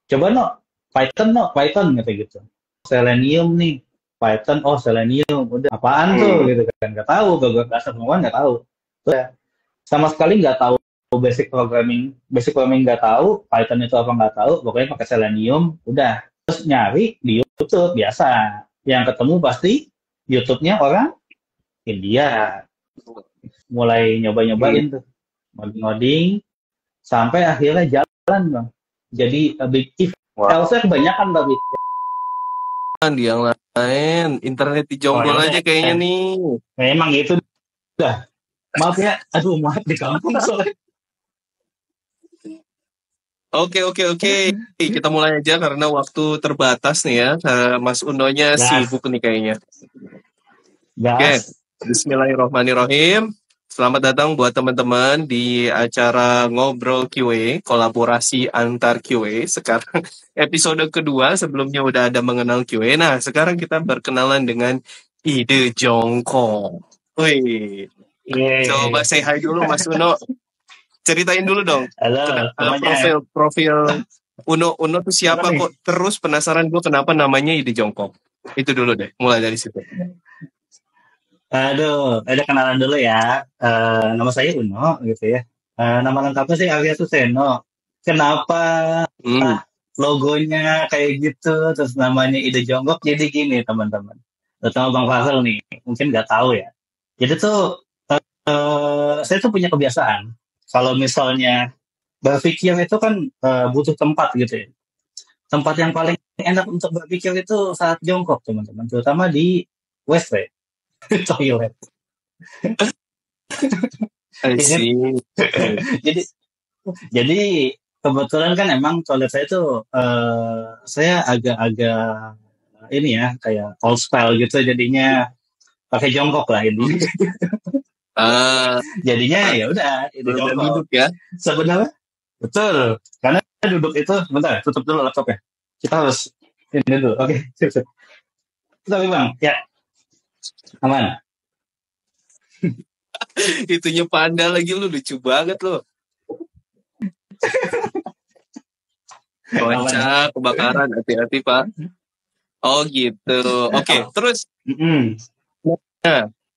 Coba no, Python no, Python kata gitu. Selenium nih, Python, oh Selenium, udah apaan tuh Hmm. gitu kan, nggak tahu, gak dasar pengetahuan nggak tahu. Sama sekali nggak tahu basic programming nggak tahu, Python itu apa nggak tahu, pokoknya pakai Selenium, udah. Terus nyari di YouTube biasa, yang ketemu pasti YouTube-nya orang India. Mulai Hmm. nyoba-nyobain tuh, ngoding-ngoding, sampai akhirnya jalan bang. Jadi big if, Wah, else kebanyakan tapi. di yang lain, internet di Oh ya jonggol udah, aja kayaknya nih. memang itu dah. Maaf ya, aduh maaf di kampung soalnya. Oke, oke, oke. Kita mulai aja karena waktu terbatas nih ya. Mas Unonya Gas, sibuk nih kayaknya. Oke, gas. Bismillahirrahmanirrahim. Selamat datang buat teman-teman di acara Ngobrol QA, kolaborasi antar QA. Sekarang episode kedua, sebelumnya udah ada mengenal QA. Nah, sekarang kita berkenalan dengan Ide Jongko. Wih, coba Iya. say hi dulu Mas Uno. Ceritain dulu dong. Halo semuanya. Profil Uno tuh Apa siapa nih? kok? Terus penasaran gue kenapa namanya Ide Jongkok. Itu dulu deh, mulai dari situ. Aduh, ada kenalan dulu ya. Nama saya Uno gitu ya. Nama lengkapnya sih Arya Suseno. Kenapa Hmm. logonya kayak gitu, terus namanya Ide Jonggok? Jadi gini teman-teman. Terutama Bang Fahel nih, mungkin nggak tahu ya. Jadi tuh saya tuh punya kebiasaan. Kalau misalnya berpikir itu kan butuh tempat gitu ya. Tempat yang paling enak untuk berpikir itu saat jongkok teman-teman, terutama di WC, toilet. I Jadi, see. jadi, jadi kebetulan kan emang toilet saya tuh saya agak-agak ini ya kayak old style gitu, jadinya pakai jongkok lah ini. Ah, Jadinya ya udah itu benar jongkok. duduk ya. Sebenarnya betul, karena duduk itu bentar, tutup dulu laptopnya. Kita harus ini dulu. Oke, sip, sip. Tapi bang, ya aman. Itunya panda lagi lu lucu banget lo. Aman ya. Kocak, kebakaran, hati-hati Pak. Oh gitu. Oke, terus Mm-mm.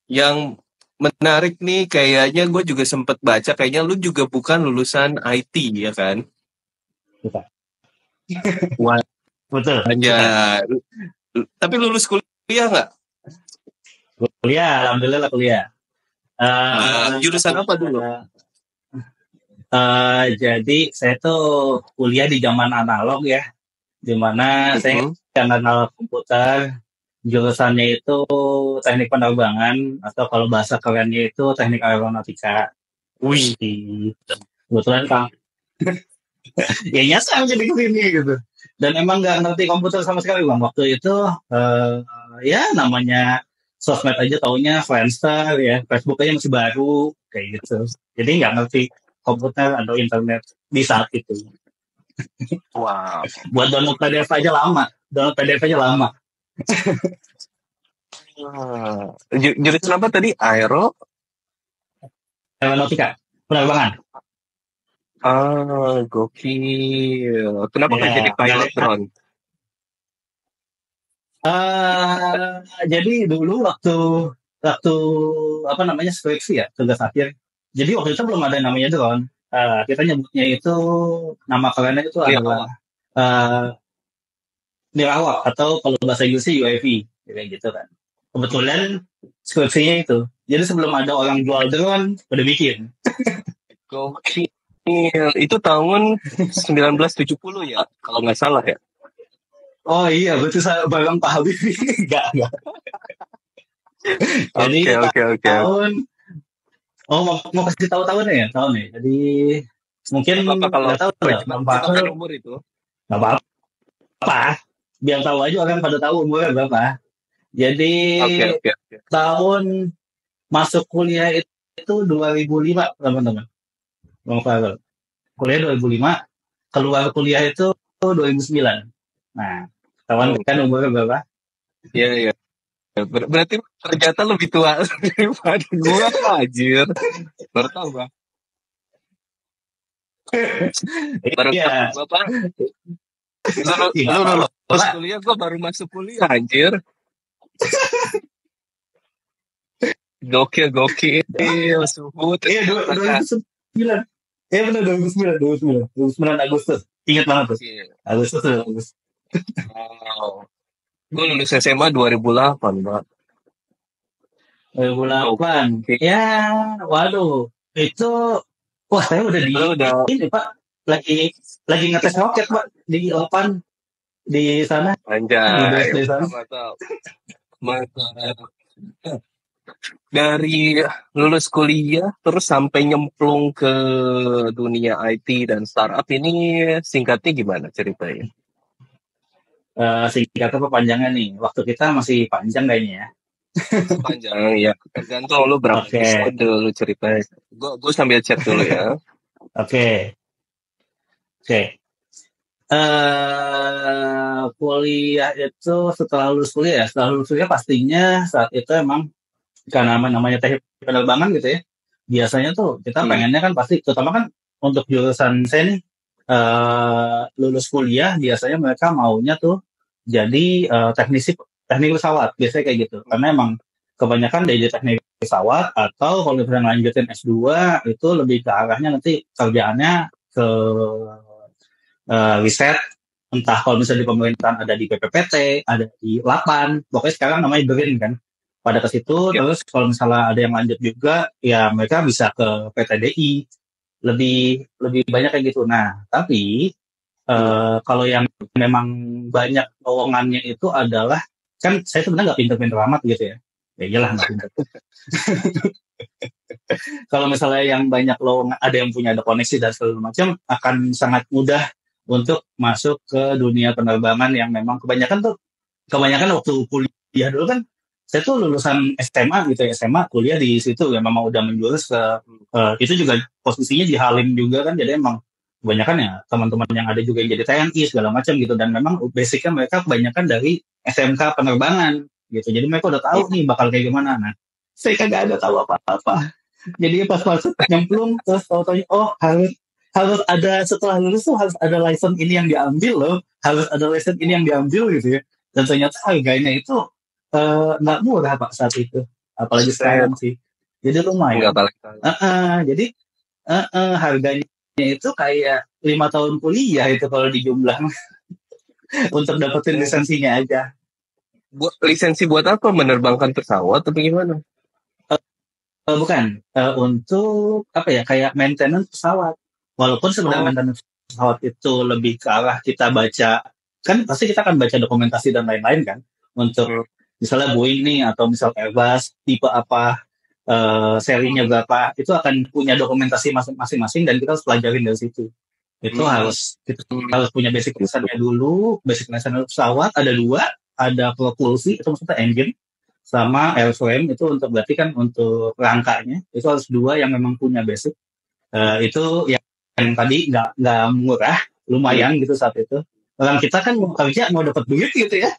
yang menarik nih kayaknya gue juga sempet baca kayaknya lu juga bukan lulusan IT ya kan? Bukan. Wah, Betul, bukan. aja. Tapi lulus kuliah nggak? Kuliah, alhamdulillah kuliah. Jurusan apa dulu? Jadi saya tuh kuliah di zaman analog ya, di mana saya Mm-mm. nggak kenal komputer. Jurusannya itu teknik penerbangan atau kalau bahasa kerennya itu teknik aeronautika. Wih, Di kebetulan kang, ya nyasar jadi kesini gitu. Dan emang nggak ngerti komputer sama sekali bang. Waktu itu ya namanya sosmed aja taunya Friendster ya, Facebook aja masih baru kayak gitu. Jadi nggak ngerti komputer atau internet di saat itu. wow. Buat download PDF aja lama. Download PDF aja lama. Jurusan apa tadi? Aero? Aeronautika, penerbangan. Gokil. Kenapa nggak jadi Ya, pilot drone? jadi dulu waktu waktu apa namanya skripsi ya, tugas akhir. Jadi waktu itu belum ada namanya drone. Kita nyebutnya itu nama kerennya itu Iya, adalah awak. uh, nirawak atau kalau bahasa Inggrisnya UAV kayak gitu kan. Kebetulan skripsinya itu. Jadi sebelum ada orang jual drone, udah bikin. Gokil. Itu tahun 1970 ya, kalau nggak salah ya. Oh iya, berarti saya bareng Pak Habibie. Enggak. Jadi Oke, oke, oke. tahun, oh mau kasih tahu tahunnya ya, tahunnya. Jadi mungkin Nggak apa-apa kalau nggak tahu lah, Bang Fahru jebakan umur itu. nggak apa-apa. Biar tahu aja orang pada tahu umurnya berapa. Jadi Oke, oke, oke. tahun masuk kuliah itu 2005 teman-teman. Bang Fahru. Kuliah 2005, keluar kuliah itu 2009. Nah, kawan Hmm. kan umurnya berapa? Iya, iya. Berarti ternyata lebih tua daripada gua, anjir. Baru tahu gua. Baru tahu Iya, gua, Pak. Iya, Lu apa-apa. lulus kuliah, gue baru masuk kuliah, anjir. Gokil, suhut. Iya, 2009. Iya benar 2009 Agustus. Ingat banget tuh. Agustus tuh, Agustus. Wow. Gue lulus SMA 2008, Pak. 2008. Ya, waduh. Itu, wah saya udah di Lu udah ini Pak. Lagi ngetes roket Pak di Opan di sana di anjay. BSD sana. Mantap. Dari lulus kuliah terus sampai nyemplung ke dunia IT dan startup ini singkatnya gimana ceritanya? Singkat apa panjangnya nih? Waktu kita masih panjang kayaknya ya. Panjang ya, tergantung lu berapa Oke, episode lu ceritain. Gue sambil chat dulu ya. oke. Kuliah itu setelah lulus kuliah pastinya saat itu emang karena namanya teknik penerbangan gitu ya. Biasanya tuh kita pengennya kan pasti, terutama kan untuk jurusan saya nih, lulus kuliah biasanya mereka maunya tuh jadi teknik pesawat, biasanya kayak gitu. Karena emang kebanyakan dari teknik pesawat atau kalau misalnya lanjutin S2 itu lebih ke arahnya nanti kerjaannya ke riset, entah kalau misalnya di pemerintahan ada di PPPT, ada di Lapan, pokoknya sekarang namanya BRIN kan. Pada ke situ, Ya. terus kalau misalnya ada yang lanjut juga, ya mereka bisa ke PTDI, lebih banyak kayak gitu. Nah, tapi kalau yang memang banyak lowongannya itu adalah, kan saya sebenarnya nggak pinter-pinter amat gitu ya. Ya iyalah nggak pinter. Kalau misalnya yang banyak lowongan, ada koneksi dan segala macam, akan sangat mudah untuk masuk ke dunia penerbangan yang memang kebanyakan waktu kuliah dulu kan, saya tuh lulusan SMA gitu ya, SMA kuliah di situ ya memang udah menjurus ke itu juga posisinya di Halim juga kan, jadi emang kebanyakan ya teman-teman yang ada juga yang jadi TNI segala macam gitu, dan memang basicnya mereka kebanyakan dari SMK penerbangan gitu, jadi mereka udah tahu nih bakal kayak gimana. Nah, saya kagak ada tahu apa-apa, jadi pas masuk nyemplung terus tahu-tahu oh harus ada, setelah lulus tuh harus ada license ini yang diambil loh, harus ada license ini yang diambil gitu ya, dan ternyata harganya itu nggak murah Pak saat itu, apalagi sekarang sih, jadi lumayan. Jadi harganya itu kayak 5 tahun kuliah itu kalau dijumlah untuk dapetin lisensinya aja. Lisensi buat apa? Menerbangkan pesawat atau gimana? Bukan, untuk apa ya, kayak maintenance pesawat. Walaupun sebenarnya maintenance pesawat itu lebih ke arah kita baca, kan pasti kita akan baca dokumentasi dan lain-lain kan, untuk misalnya Boeing nih atau misal Airbus tipe apa, serinya berapa, itu akan punya dokumentasi masing-masing dan kita harus pelajarin dari situ. Itu kita harus punya basic lesson-nya dulu. Basic lesson pesawat ada dua, ada propulsi itu maksudnya engine, sama airframe itu untuk berarti kan untuk rangkanya, itu harus dua yang memang punya basic. Itu yang tadi nggak murah, lumayan gitu saat itu. Orang kita kan mau kerja mau dapat duit gitu ya.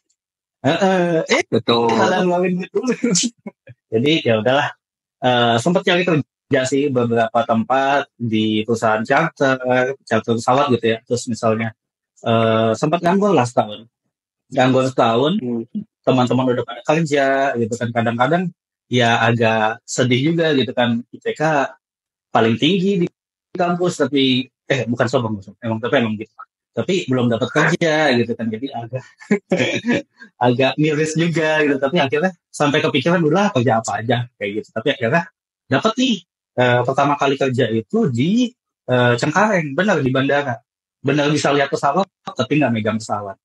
Betul. Malah ngeluarin duit dulu. Jadi ya udahlah. Sempat cari kerja sih beberapa tempat di perusahaan charter pesawat gitu ya. Terus misalnya sempat nganggur setahun. Teman-teman udah pada kerja gitu kan, kadang-kadang ya agak sedih juga gitu kan, IPK paling tinggi di kampus tapi bukan sombong, emang gitu, tapi belum dapat kerja gitu kan, jadi agak agak miris juga gitu, tapi akhirnya sampai kepikiran udah kerja apa aja kayak gitu, tapi akhirnya dapat nih, pertama kali kerja itu di Cengkareng, benar di bandara, benar bisa lihat pesawat tapi nggak megang pesawat.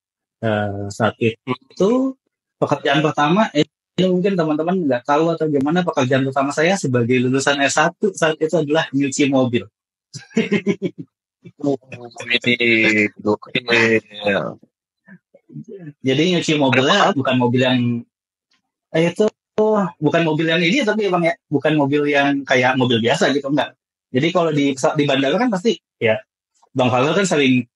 Saat itu pekerjaan pertama, ini mungkin teman-teman nggak tahu atau gimana, pekerjaan pertama saya sebagai lulusan S1 saat itu adalah nyuci mobil. Ini gokil. Jadi nyuci mobilnya bukan mobil yang itu bukan mobil yang ini, tapi emang ya bukan mobil yang kayak mobil biasa gitu, enggak. Jadi kalau di bandara kan pasti ya Bang Faldo kan sering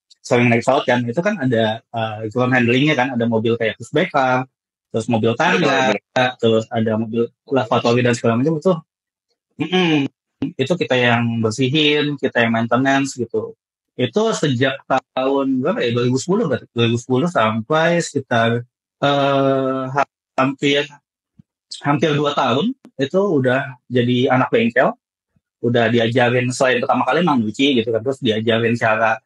naik pesawat kan, itu kan ada ground handlingnya kan, ada mobil kayak bus backup, terus mobil tangga, terus ada mobil lavatory dan segala macam itu kita yang bersihin, kita yang maintenance gitu. Itu sejak tahun berapa ya? 2010 berarti. 2010 sampai sekitar hampir hampir 2 tahun itu udah jadi anak bengkel, udah diajarin selain pertama kali emang nyuci gitu kan, terus diajarin cara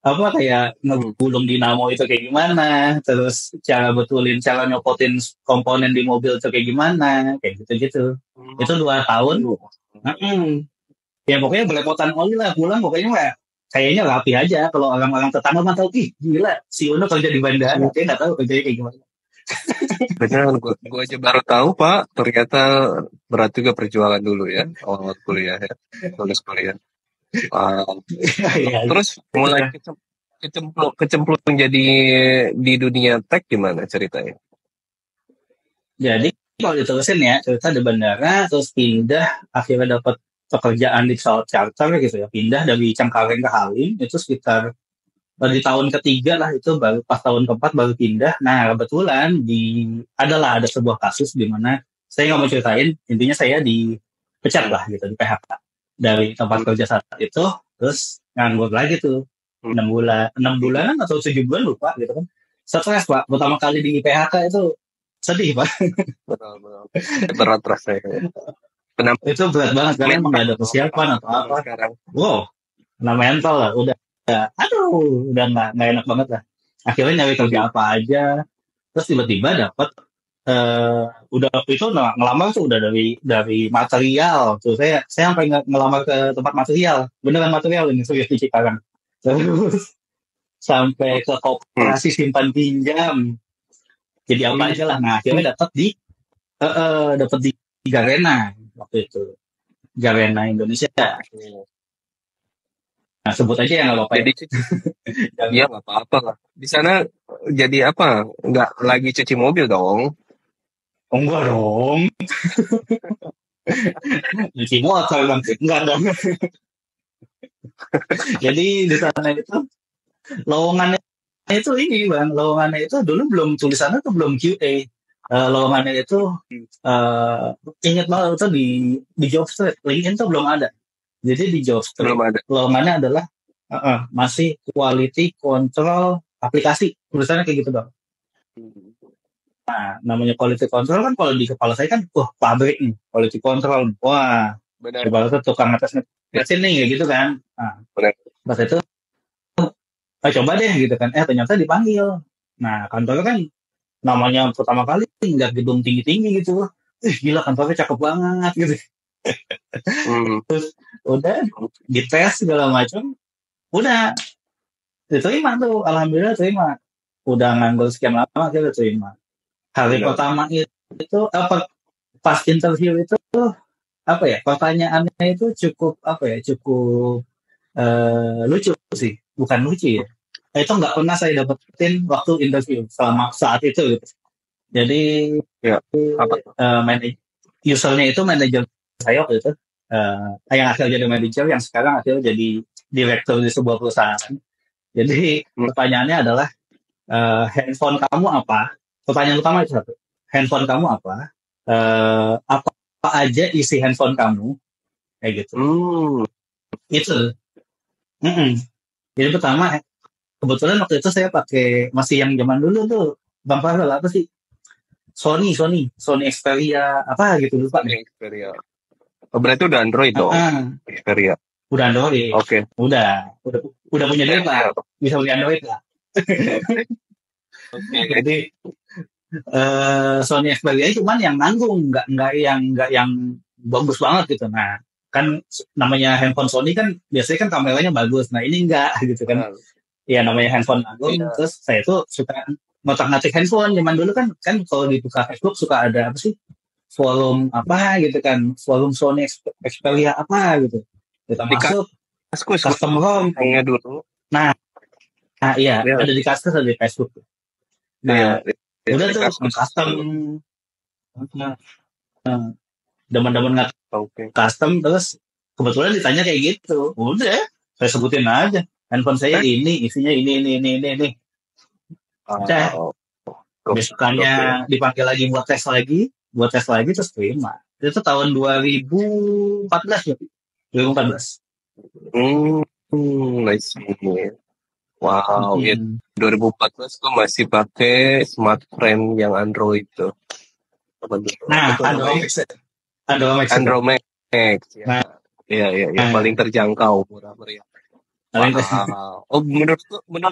apa kayak ngegulung dinamo itu kayak gimana, terus cara betulin, cara nyopotin komponen di mobil itu kayak gimana, kayak gitu-gitu. Itu 2 tahun. Mm-mm. Ya pokoknya belepotan oli lah, pulang pokoknya mah kayaknya rapi aja. Kalau orang-orang tetangga mah tahu, ih gila si Uno kerja di bandara, kayak nggak tahu kerjanya kayak gimana. Benar, gua aja baru tahu Pak, ternyata berat juga perjuangan dulu ya, awal kuliah ya, lulus kuliah. Ya, Terus mulai kecemplung jadi di dunia tech gimana ceritanya? jadi kalau diterusin ya cerita di bandara, terus pindah akhirnya dapat pekerjaan di pesawat charter gitu ya, pindah dari Cengkareng ke Halim itu sekitar di tahun ketiga lah, itu baru pas tahun keempat baru pindah. Nah kebetulan ada sebuah kasus di mana saya nggak mau ceritain, intinya saya dipecat lah gitu, di PHK dari tempat kerja saat itu, terus nganggur lagi tuh 6 bulanan atau 7 bulan lupa gitu kan. Stres Pak, pertama kali di PHK itu sedih Pak. Betul. Berat rasanya. Kenapa Itu berat banget karena emang nggak ada persiapan atau apa. sekarang? Wow, kena mental lah, udah nggak enak banget lah. Akhirnya nyari kerja apa aja, terus tiba-tiba dapat udah itu ngelamar tuh udah dari material tuh, saya sampai ngelamar ke tempat material, beneran material ini serius di Cikarang. Terus sampai ke koperasi simpan pinjam, jadi apa aja lah. Nah akhirnya dapat di Garena waktu itu, Garena Indonesia. Nah sebut aja yang nggak apa-apa ya. Jadi iya nggak apa-apa lah. Di sana jadi apa? Nggak lagi cuci mobil dong? Oh, enggak dong, cuci motor bang, enggak dong. Jadi di sana itu lowongannya itu ini bang, lowongannya itu dulu belum, tulisannya tuh belum QA. Lowongannya itu ingat banget itu di job street, LinkedIn tuh belum ada. Jadi di job street Belum ada. lowongannya adalah masih quality control aplikasi, tulisannya kayak gitu dong. Nah, namanya quality control kan kalau di kepala saya kan, wah pabrik nih, quality control, wah Benar. kepala saya tukang ngetesin nih kayak gitu kan. Nah, Benar. pas itu coba deh gitu kan, ternyata dipanggil. Nah kantornya kan namanya pertama kali nggak gedung tinggi-tinggi gitu, gila kantornya cakep banget gitu. Terus udah dites segala macam, udah diterima tuh, alhamdulillah terima. Udah nganggur sekian lama kita terima. Hari pertama itu apa, pas interview itu apa ya, pertanyaannya itu cukup apa ya, cukup lucu sih, bukan lucu ya. Itu nggak pernah saya dapetin waktu interview selama saat itu gitu. Jadi usernya itu manajer saya waktu itu, yang akhirnya jadi manajer, yang sekarang akhirnya jadi direktur di sebuah perusahaan. Jadi pertanyaannya adalah handphone kamu apa? Pertanyaan utama itu satu. Handphone kamu apa? Apa aja isi handphone kamu? Kayak gitu. Itu. Jadi pertama, kebetulan waktu itu saya pakai masih yang zaman dulu tuh, Bang Farel apa sih? Sony Xperia apa gitu, lupa nih. Xperia. Oh, berarti udah Android dong. Xperia. Udah Android. Oke. Udah punya duit lah. Bisa beli Android lah. Jadi Sony Xperia cuman yang nanggung, nggak yang bagus banget gitu. Nah kan namanya handphone Sony kan biasanya kan kameranya bagus. Nah ini enggak gitu kan. Ya namanya handphone nanggung. Terus saya tuh suka ngotak-ngatik handphone zaman dulu kan kalau dibuka Facebook suka ada apa sih, forum apa gitu kan, forum Sony Xperia apa gitu. Kita masuk custom ROM dulu. Nah iya, ada di Kaskus, ada di Facebook. Nah udah tuh custom, demen nggak custom, terus kebetulan ditanya kayak gitu, udah saya sebutin aja handphone saya ini isinya ini. Besokannya dipanggil lagi buat tes lagi terus terima. Itu tahun 2014 ya, 2014. Nice. Wow, ya Mm-mm. 2014 gue masih pakai smartphone yang Android tuh. Apa Nah, tuh namanya? Andromax itu. Andromax. Ya, Nah, ya, paling terjangkau, murah meriah. paling Wow. Oh, menurut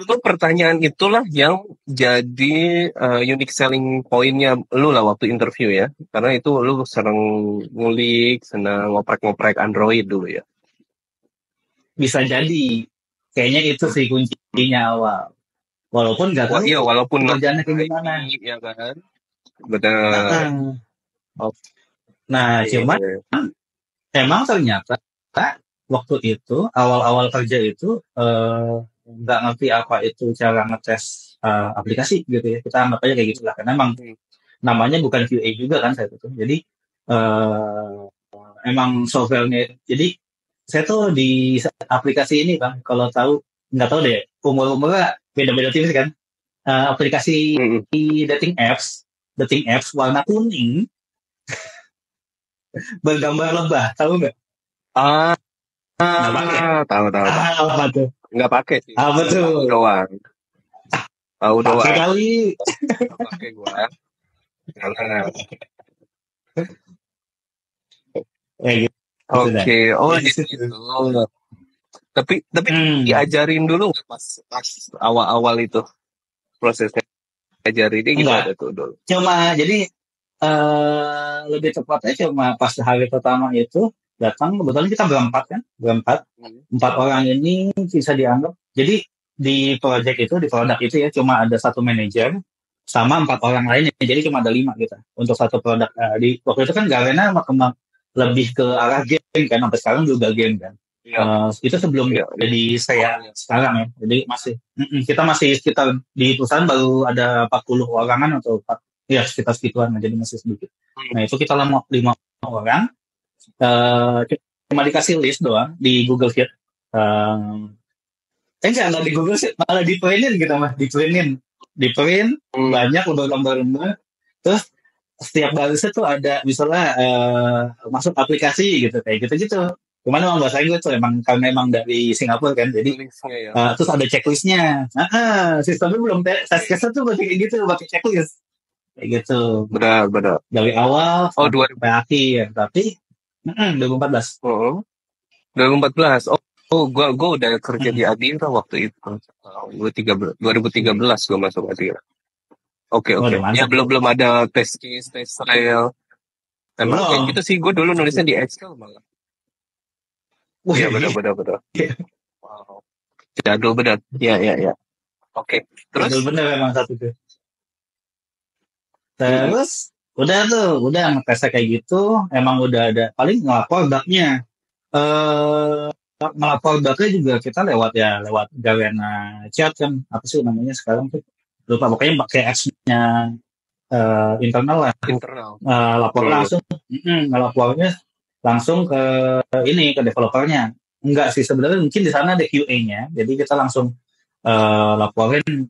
lu pertanyaan itulah yang jadi unique selling point-nya lu lah waktu interview ya. Karena itu lu sering ngulik, senang ngoprek-ngoprek Android dulu ya. bisa jadi. Kayaknya itu sih kuncinya awal. Walaupun nggak Wah, tahu iya walaupun nonton pekerjaannya kayak IT gimana. ya kan. Benar. Nah, nah, cuman Oke. emang ternyata waktu itu awal-awal kerja itu nggak ngerti apa itu cara ngetes aplikasi gitu ya. Kita anggap aja kayak gitulah. Karena emang namanya bukan QA juga kan saya itu. Jadi eh, emang softwarenya. Jadi saya tuh di aplikasi ini bang, kalau tahu nggak tahu deh umurnya beda-beda tipis kan. Aplikasi Mm-mm. dating apps warna kuning bergambar lebah, tahu nggak? Ah, Nggak pakai. tahu. Apa tuh? Nggak pakai sih. Apa Tahu tuh? doang. Tahu Pakai doang. kali. Nggak pakai gua. Karena Gitu, gitu dah. oke, oh Jadi jadi situ. gitu. Tapi Hmm, diajarin dulu nggak pas awal-awal itu prosesnya ajarin ini enggak. gimana tuh dulu? Cuma jadi lebih tepatnya cuma pas hari pertama itu datang kebetulan kita berempat kan, berempat. Hmm. Empat orang ini bisa dianggap. Jadi di project itu, di produk itu ya cuma ada satu manajer sama empat orang lainnya. Jadi cuma ada lima kita untuk satu produk. Di waktu itu kan Garena kembang lebih ke arah game kan, sampai sekarang juga game kan. Iya, Itu sebelum iya, iya. jadi saya Awalnya. sekarang ya. Jadi kita masih sekitar di perusahaan baru ada 40 orangan atau ya sekitar segituan, jadi masih sedikit. Hmm. Nah itu kita lima orang, eh, cuma dikasih list doang di Google Sheet. Enggak di Google Sheet, malah di printin gitu mah, di print Hmm. banyak lembar-lembar. Terus setiap barisnya tuh ada misalnya masuk aplikasi gitu kayak gitu-gitu. Cuman emang bahasa Inggris tuh emang karena emang dari Singapura kan, jadi Listnya ya. terus ada checklistnya. Sistemnya belum test case tuh pakai kayak gitu, pakai checklist kayak gitu Benar. dari awal Oh, sampai akhir. Tapi 2014. 2014. Gua udah kerja di Mm-mm. Adira waktu itu. 2013 gua masuk Adira. Oke. Waduh Ya mantap. belum ada tes case, tes trial. Emang kayak Belum. gitu sih. Gue dulu nulisnya di Excel malah. Iya Wih, benar. Wow. Jadul benar. Iya. Oke. Terus? betul bener emang satu tuh. Mm-mm. Terus udah ngetesnya kayak gitu, emang udah ada paling ngelapor bugnya. Eh Ngelapor bugnya juga kita lewat Garena chat kan, apa sih namanya sekarang tuh? Lupa pokoknya pakai apps-nya internal lah. Internal. Lapor Hmm. langsung, ngelapornya langsung ke ini ke developernya. Enggak sih sebenarnya mungkin di sana ada QA-nya, jadi kita langsung laporin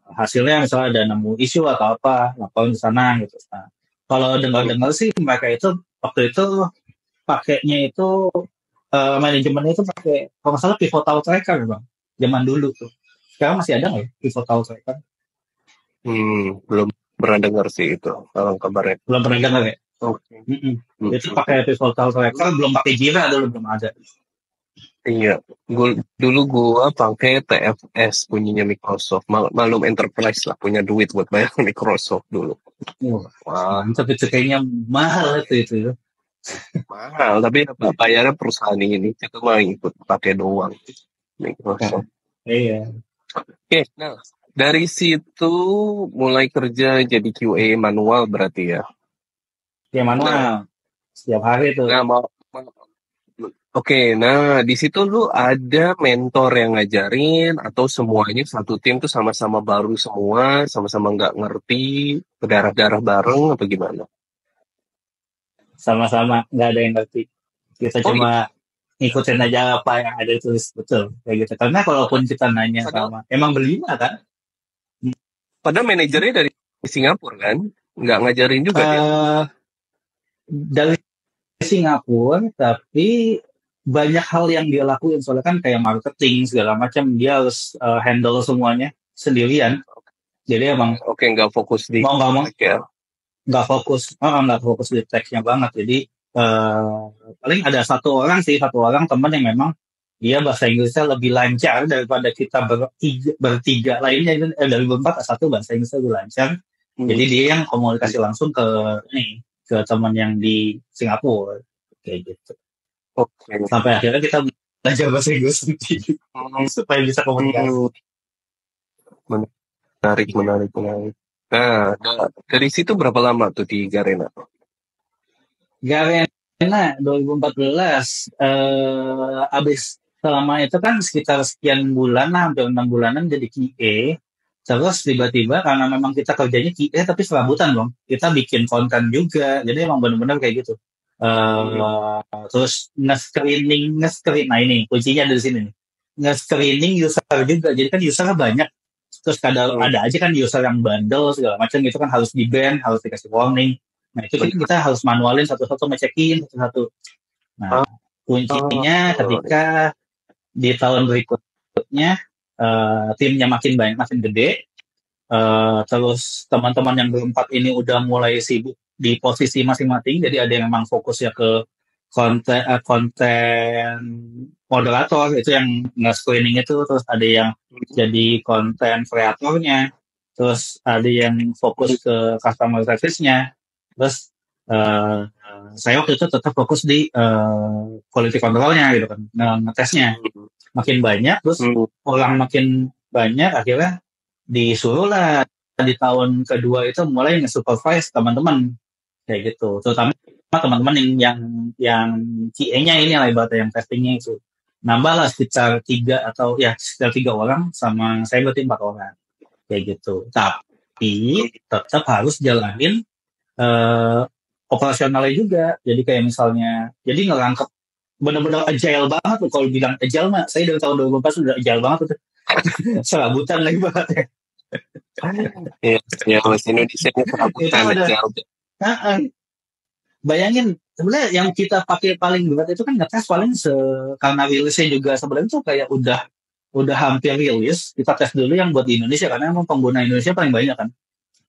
hasilnya misalnya ada nemu isu atau apa laporin di sana gitu. Nah, kalau dengar-dengar sih mereka itu waktu itu pakainya itu manajemennya itu pakai kalau nggak salah pivotal tracker bang, zaman dulu tuh. Sekarang masih ada nggak ya pivotal tracker? Belum pernah dengar sih itu kabarnya. Belum pernah dengar ya? Oke. Itu pakai pivotal tracker, belum pakai Jira dulu, belum ada. Iya, dulu gua pakai TFS punyanya Microsoft. Malum Enterprise lah, punya duit buat bayar Microsoft dulu. Wah, Mantap itu kayaknya mahal itu. mahal. Tapi bayarnya perusahaan ini. Kita mah ikut pakai doang Nah, Microsoft. iya. Oke, nah dari situ mulai kerja jadi QA manual berarti ya. Ya Nah, manual setiap hari tuh. Oke, nah di situ lu ada mentor yang ngajarin atau semuanya satu tim tuh sama-sama baru semua, sama-sama nggak ngerti, berdarah-darah bareng apa gimana? Sama-sama nggak ada yang ngerti. Kita Oh iya, cuma ngikutin aja apa yang ada tulis betul kayak gitu. Karena kalaupun kita nanya padahal, sama, emang berlima kan? padahal manajernya dari Singapura kan, nggak ngajarin juga dia. eh Dari Singapura, tapi banyak hal yang dia lakuin, soalnya kan kayak marketing segala macam dia harus handle semuanya sendirian. Jadi emang Oke, nggak fokus di mau nggak mau tech ya. nggak fokus di teksnya banget. Jadi eh, paling ada satu orang teman yang memang dia bahasa Inggrisnya lebih lancar daripada kita bertiga lainnya. Dari berempat satu bahasa Inggrisnya lebih lancar. Jadi dia yang komunikasi langsung ke teman yang di Singapura kayak gitu. Oke. Sampai akhirnya kita belajar bahasa Inggris sendiri supaya bisa komunikasi. Menarik. Nah, dari situ berapa lama tuh di Garena? Garena 2014 abis selama itu kan sekitar sekian bulan, hampir 6 bulanan jadi QA. Terus tiba-tiba karena memang kita kerjanya QA tapi serabutan dong. Kita bikin konten juga. Jadi emang benar-benar kayak gitu. Terus nge-screening. Nah ini kuncinya dari sini nih. Nge-screening user juga. Jadi kan usernya banyak. Terus ada aja kan user yang bandel segala macam itu kan harus di-ban, harus dikasih warning. Nah itu kan kita harus manualin satu-satu, ngecekin satu-satu. Nah kuncinya ketika di tahun berikutnya timnya makin banyak, makin gede, terus teman-teman yang berempat ini udah mulai sibuk di posisi masing-masing. Jadi ada yang memang fokus ya ke konten moderator itu yang nge-screening itu, terus ada yang jadi konten kreatornya, terus ada yang fokus ke customer service-nya, terus saya waktu itu tetap fokus di quality control-nya gitu kan, ngetesnya makin banyak, terus orang makin banyak, akhirnya disuruh lah di tahun kedua itu mulai nge-supervise teman-teman kayak gitu, terutama teman-teman yang QA-nya ini lah ibaratnya yang testingnya itu nambah lah sekitar 3 orang, sama saya berarti 4 orang kayak gitu. Tapi tetap harus jalanin operasionalnya juga. Jadi kayak misalnya, jadi ngerangkep benar-benar agile banget tuh. Kalau bilang agile mah, saya dari tahun 2014 sudah agile banget tuh. Serabutan lagi banget ya. Ya, bahasa Indonesia-nya serabutan agile. Bayangin, sebenarnya yang kita pakai paling berat itu kan ngetes paling karena rilisnya juga sebenarnya tuh kayak udah hampir rilis. Kita tes dulu yang buat di Indonesia karena emang pengguna Indonesia paling banyak kan.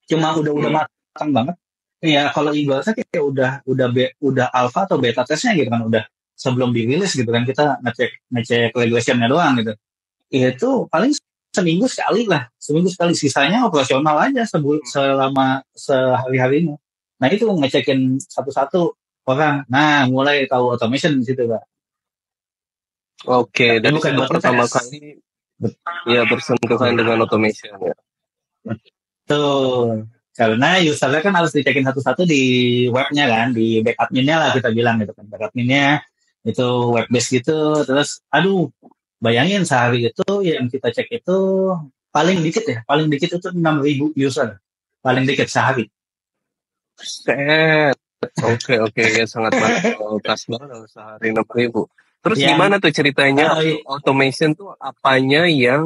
Cuma udah matang banget. Ya kalau ibaratnya kayak udah alpha atau beta tesnya gitu kan, udah sebelum dirilis gitu kan, kita ngecek regulationnya doang gitu. Itu paling seminggu sekali, sisanya operasional aja selama sehari-harinya. Nah itu ngecekin satu-satu orang. Nah mulai tahu automation di situ, Pak. Oke, dari situ pertama kali ya bersentuhan dengan automation ya. Betul. Karena usernya kan harus dicekin satu-satu di webnya kan, di back adminnya lah kita bilang gitu kan. Back adminnya itu web base gitu. Terus aduh, bayangin sehari itu yang kita cek itu paling dikit itu 6.000 user. Paling dikit sehari. Oke, sangat pas banget sehari 6.000. Terus gimana tuh ceritanya automation tuh apanya yang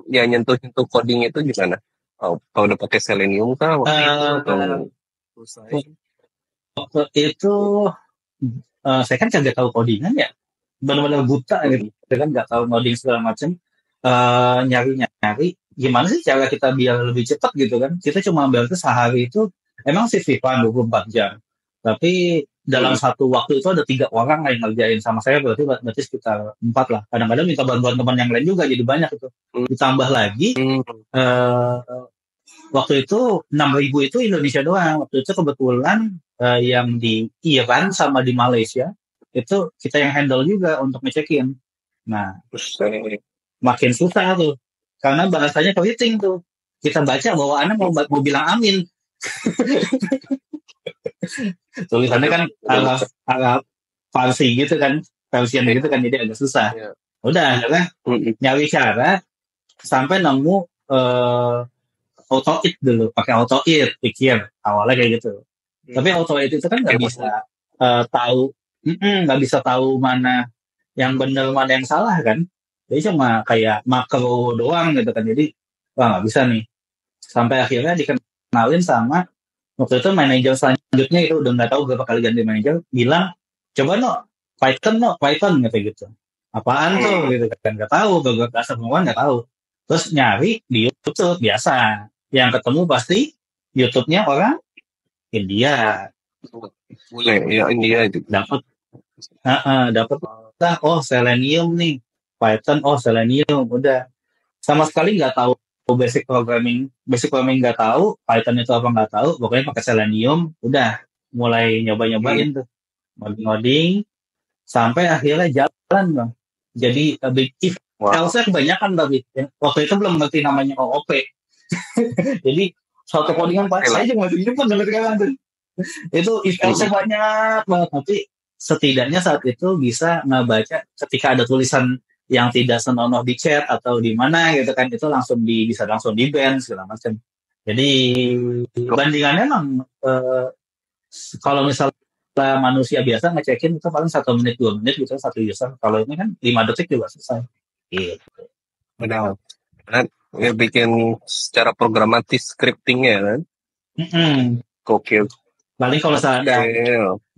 ya nyentuh coding itu gimana? Kalau udah pakai Selenium kah waktu itu saya kan kagak tahu codingan ya, benar-benar buta gitu kan, nggak tahu coding segala macam. Nyari gimana sih cara kita biar lebih cepat gitu kan. Kita cuma berarti sehari itu emang sih Vivan 24 jam, tapi dalam satu waktu itu ada 3 orang yang ngerjain sama saya, berarti sekitar 4 lah. Kadang-kadang minta bantuan teman yang lain juga, jadi banyak itu. Ditambah lagi waktu itu 6.000 itu Indonesia doang. Waktu itu kebetulan yang di Iran sama di Malaysia itu kita yang handle juga untuk ngecekin. Nah, makin susah tuh karena bahasanya keriting tuh. Kita baca bawaannya mau bilang amin. Tulisannya kan Arab Farsi gitu kan, Persian gitu kan, jadi agak susah. Udah akhirnya nyari cara sampai nemu AutoIt dulu, pakai AutoIt, pikir awalnya kayak gitu. Tapi AutoIt itu kan nggak bisa nggak bisa tahu mana yang benar mana yang salah kan. Jadi cuma kayak makro doang gitu kan. Jadi wah nggak bisa nih. Sampai akhirnya dikenalin sama waktu itu manajer selanjutnya, itu udah nggak tahu berapa kali ganti manajer, bilang coba Python no, Python gitu. Apaan tuh gitu kan, nggak tahu, gak dasar pengetahuan nggak tahu. Terus nyari di YouTube biasa, yang ketemu pasti YouTube-nya orang India. Boleh ya, India itu. Dapat dapat oh Selenium nih, Python oh Selenium, udah sama sekali nggak tahu basic programming nggak tahu, Python itu apa nggak tahu, pokoknya pakai Selenium, udah mulai nyobain tuh ngoding sampai akhirnya jalan bang. Jadi if else kebanyakan, tapi waktu itu belum ngerti namanya OOP. Jadi suatu codingan pak saya juga masih lupa ngerti sekarang tuh. Itu if else banyak banget, tapi setidaknya saat itu bisa ngebaca ketika ada tulisan yang tidak senonoh di chat atau di mana gitu kan, itu langsung bisa langsung di ban segala macam. Jadi bandingannya memang kalau misalnya manusia biasa ngecekin itu paling 1 menit 2 menit gitu satu user, kalau ini kan 5 detik juga selesai gitu. Benar. Ya, bikin secara programatis scriptingnya kan. Gokil. Paling kalau misalnya ada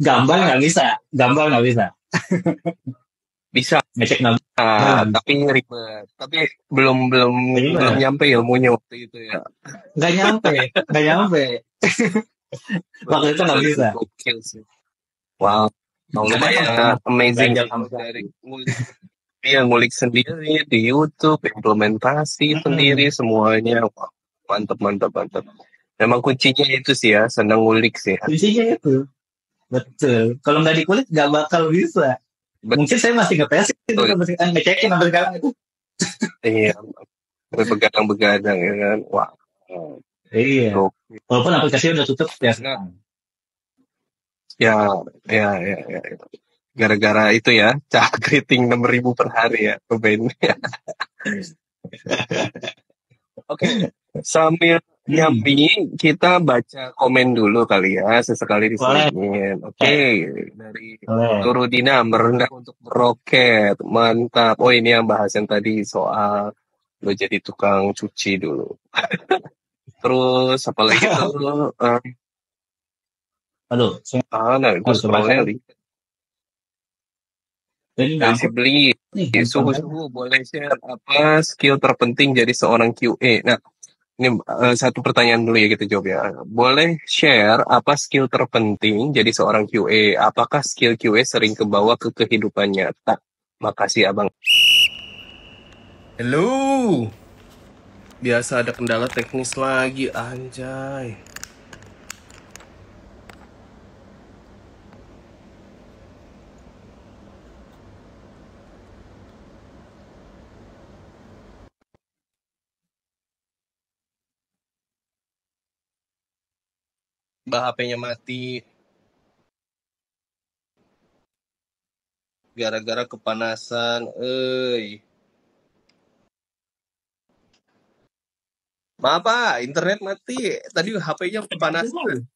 gambar nggak bisa. Bisa ngecek gambar tapi ribet, tapi belum nyampe ilmunya waktu itu ya. Nggak nyampe. Waktu itu nggak bisa. Gokil sih. Wow, lumayan amazing dari ngulik sendiri di YouTube, implementasi sendiri semuanya. Wah, mantap. Memang kuncinya itu sih ya, senang ngulik sih. Kuncinya itu, betul. Kalau nggak dikulik nggak bakal bisa. Mungkin saya masih ngetes itu, masih ngecekin sampai sekarang itu. Iya, begadang ya kan. Wah. Iya. Walaupun aplikasi udah tutup ya sekarang. Ya. Gara-gara itu ya, cak rating 6.000 per hari ya, kebennya. Oke, sambil nyapi, kita baca komen dulu kali ya, sesekali diselingin. Oke, dari Turudina, merendah untuk meroket, mantap. Oh ini yang bahasan tadi soal lo jadi tukang cuci dulu. Terus apa lagi tuh? Aduh, gue scrollnya dari si beli suhu boleh share apa skill terpenting jadi seorang QA. Nah, ini satu pertanyaan dulu ya kita jawab ya. Boleh share apa skill terpenting jadi seorang QA? Apakah skill QA sering kebawa ke kehidupan nyata? Makasih abang. Halo. Biasa ada kendala teknis lagi, anjay. HP-nya mati gara-gara kepanasan, Maaf Pak, internet mati. Tadi HP-nya kepanasan.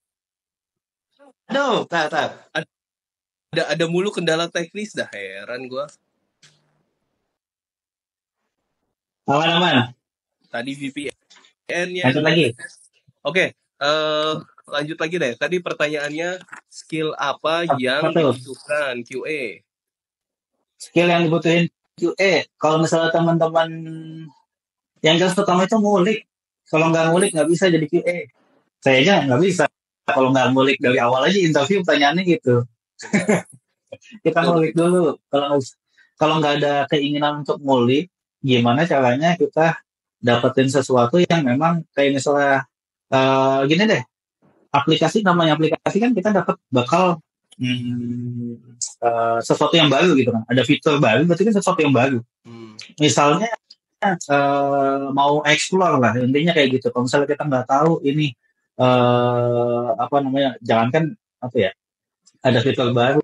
Aduh, Ada mulu kendala teknis, dah heran gua. Aman. Tadi VPN-nya. Lanjut lagi. Oke, lanjut lagi deh. Tadi pertanyaannya skill apa yang dibutuhkan QA? Skill yang dibutuhin QA, kalau misalnya teman-teman yang jelas pertama itu ngulik. Kalau nggak ngulik nggak bisa jadi QA. Saya aja nggak bisa. Kalau nggak ngulik dari awal aja interview pertanyaannya gitu. Kita ngulik dulu. Kalau nggak ada keinginan untuk ngulik, gimana caranya kita dapetin sesuatu yang memang kayak misalnya gini deh, namanya aplikasi kan kita bakal sesuatu yang baru gitu kan, ada fitur baru berarti kan sesuatu yang baru. Misalnya mau explore lah, intinya kayak gitu. Kalau misalnya kita nggak tahu ini jangankan ada fitur baru,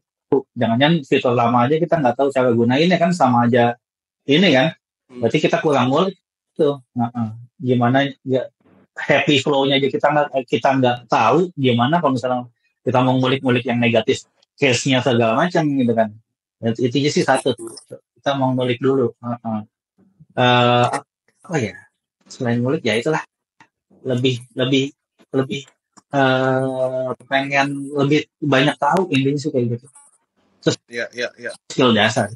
jangan fitur lama aja kita nggak tahu cara gunainnya kan, sama aja ini kan, berarti kita kurang ngulik tuh. Gimana ya, happy flow-nya aja kita nggak tahu, gimana kalau misalnya kita mau ngulik-ngulik yang negatif case-nya segala macam gitu kan. Itu aja sih satu, kita mau ngulik dulu. Selain ngulik ya itulah, lebih pengen lebih banyak tahu, intinya sih kayak gitu. Ya. skill dasar.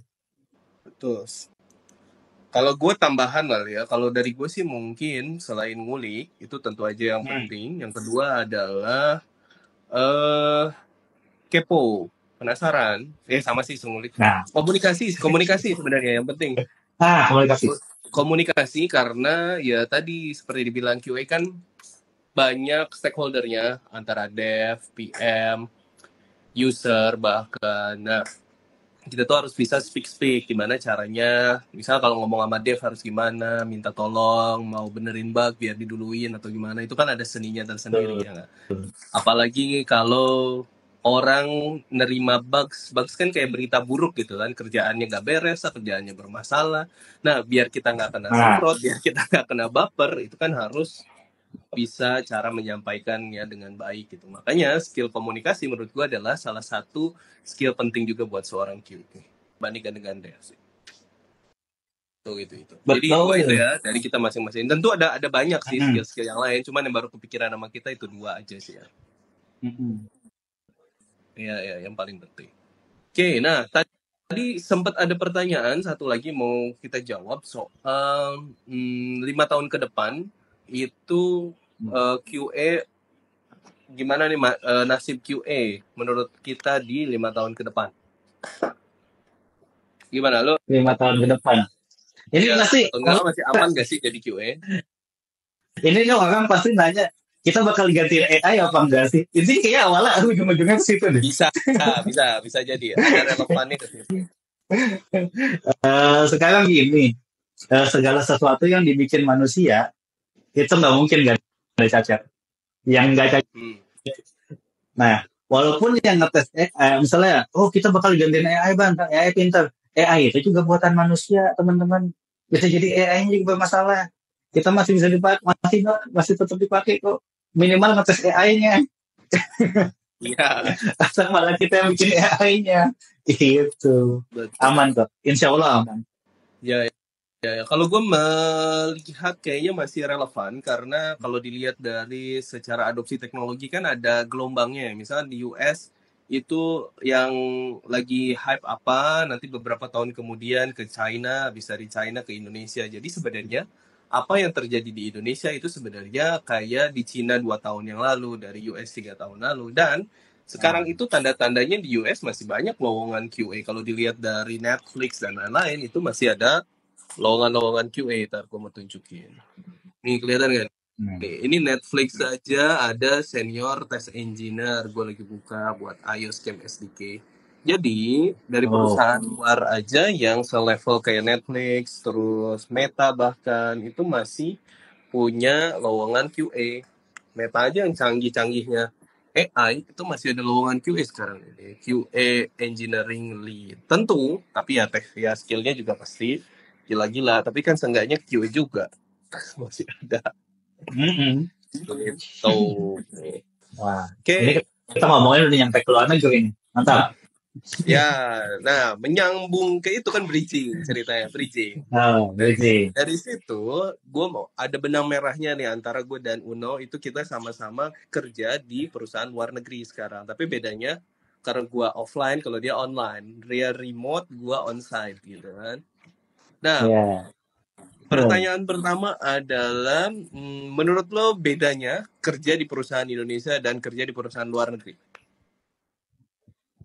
Betul. Kalau gue tambahan lah ya, kalau dari gue sih mungkin selain ngulik, itu tentu aja yang penting. Yang kedua adalah kepo, penasaran. Sama sih ngulik. Nah, Komunikasi sebenarnya yang penting. komunikasi. Komunikasi karena ya tadi seperti dibilang QA kan banyak stakeholdernya antara dev, PM, user bahkan. Nah, kita tuh harus bisa speak gimana caranya, misal kalau ngomong sama dev harus gimana, minta tolong mau benerin bug biar diduluin atau gimana, itu kan ada seninya tersendiri ya nggak. Apalagi kalau orang nerima bugs kan kayak berita buruk gitu kan, kerjaannya nggak beres, kerjaannya bermasalah. Nah biar kita nggak kena semprot, biar kita nggak kena baper, itu kan harus bisa cara menyampaikannya dengan baik gitu. Makanya skill komunikasi menurut gue adalah salah satu skill penting juga buat seorang QA bandingkan dengan dev sih. Itu. Jadi itu ya dari kita masing-masing. Tentu ada banyak sih skill-skill yang lain, cuman yang baru kepikiran sama kita itu 2 aja sih ya. Ya yang paling penting. Oke, nah tadi sempat ada pertanyaan satu lagi mau kita jawab soal 5 tahun ke depan itu QA gimana nih nasib QA menurut kita di 5 tahun ke depan? Gimana lo? 5 tahun ke depan. Ini ya, pasti masih aman gak sih jadi QA? Ini kan orang pasti nanya, kita bakal gantiin AI apa enggak sih? Ini kayak awalnya ujung-ujungnya ke situ deh. Bisa jadi ya. Ada relevannya ke situ. Sekarang gini, segala sesuatu yang dibikin manusia itu nggak mungkin nggak ada cacat. Yang nggak cacat. Nah, walaupun yang ngetes AI, misalnya, kita bakal gantiin AI bang, AI pinter. AI itu juga buatan manusia, teman-teman. Bisa jadi AI-nya juga bermasalah. Kita masih bisa dipakai, masih tetap dipakai kok. Minimal ngetes AI-nya. Iya. Asal malah kita yang bikin AI-nya. Itu aman kok. Insya Allah aman. Ya. Kalau gue melihat kayaknya masih relevan karena kalau dilihat dari secara adopsi teknologi kan ada gelombangnya. Misalnya di US itu yang lagi hype apa, nanti beberapa tahun kemudian ke China, bisa di China ke Indonesia. Jadi sebenarnya apa yang terjadi di Indonesia itu sebenarnya kayak di China 2 tahun yang lalu, dari US 3 tahun lalu. Dan sekarang itu tanda-tandanya di US masih banyak lowongan QA. Kalau dilihat dari Netflix dan lain-lain itu masih ada lowongan QA. Ntar gue mau tunjukin. Nih kelihatan kan? Nih, ini Netflix saja ada senior test engineer. Gue lagi buka buat iOS Cam SDK. Jadi dari perusahaan luar aja yang selevel kayak Netflix, terus Meta bahkan itu masih punya lowongan QA. Meta aja yang canggih-canggihnya AI itu masih ada lowongan QA sekarang ini. QA Engineering Lead. Tentu, tapi ya skillnya juga pasti gila-gila, tapi kan seenggaknya QA juga masih ada. Gitu. Wah, ini kita ngomongin udah nyampe ke luar negeri ini. Mantap. Ya, nah menyambung ke itu kan bridging ceritanya, bridging. Dari situ gue mau ada benang merahnya nih antara gue dan Uno itu kita sama-sama kerja di perusahaan luar negeri sekarang. Tapi bedanya karena gue offline, kalau dia online, dia remote, gue onsite gitu kan. Nah, pertanyaan pertama adalah menurut lo bedanya kerja di perusahaan Indonesia dan kerja di perusahaan luar negeri?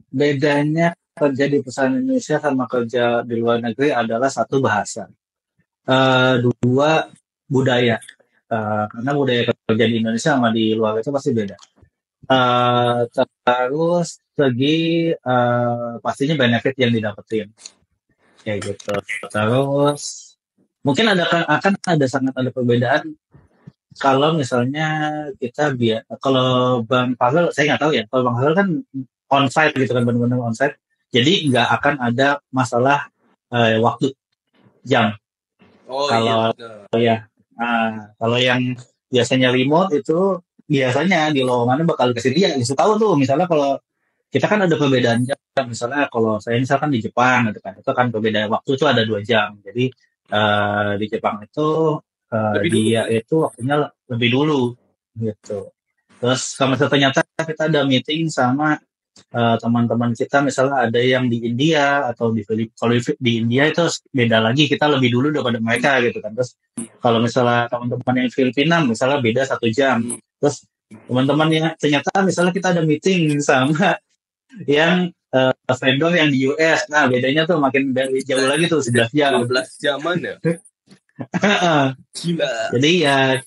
Bedanya kerja di perusahaan Indonesia sama kerja di luar negeri adalah satu bahasa, 2 budaya, karena budaya kerja di Indonesia sama di luar itu pasti beda. Terus segi pastinya benefit yang didapetin kayak gitu. Terus mungkin akan sangat ada perbedaan kalau misalnya kita kalau Bang Pavel saya nggak tahu ya, kalau Bang Pavel kan onsite gitu kan, benar-benar onsite, jadi nggak akan ada masalah waktu jam. Kalau yang biasanya remote itu biasanya di lowongannya bakal kasih dia tahu tuh, misalnya kalau kita kan ada perbedaan jam, misalnya kalau saya misalkan di Jepang gitu kan, itu kan perbedaan waktu itu ada 2 jam, jadi di Jepang itu dia itu waktunya lebih dulu gitu. Terus kalau ternyata kita ada meeting sama teman-teman kita misalnya ada yang di India atau di kalau di India itu beda lagi, kita lebih dulu daripada mereka gitu kan. Terus kalau misalnya teman-teman yang Filipina misalnya beda 1 jam. Terus teman-teman yang ternyata misalnya kita ada meeting sama yang vendor yang di US, nah bedanya tuh makin jauh lagi tuh 11 jam. 12 jaman ya. Gila. Jadi ya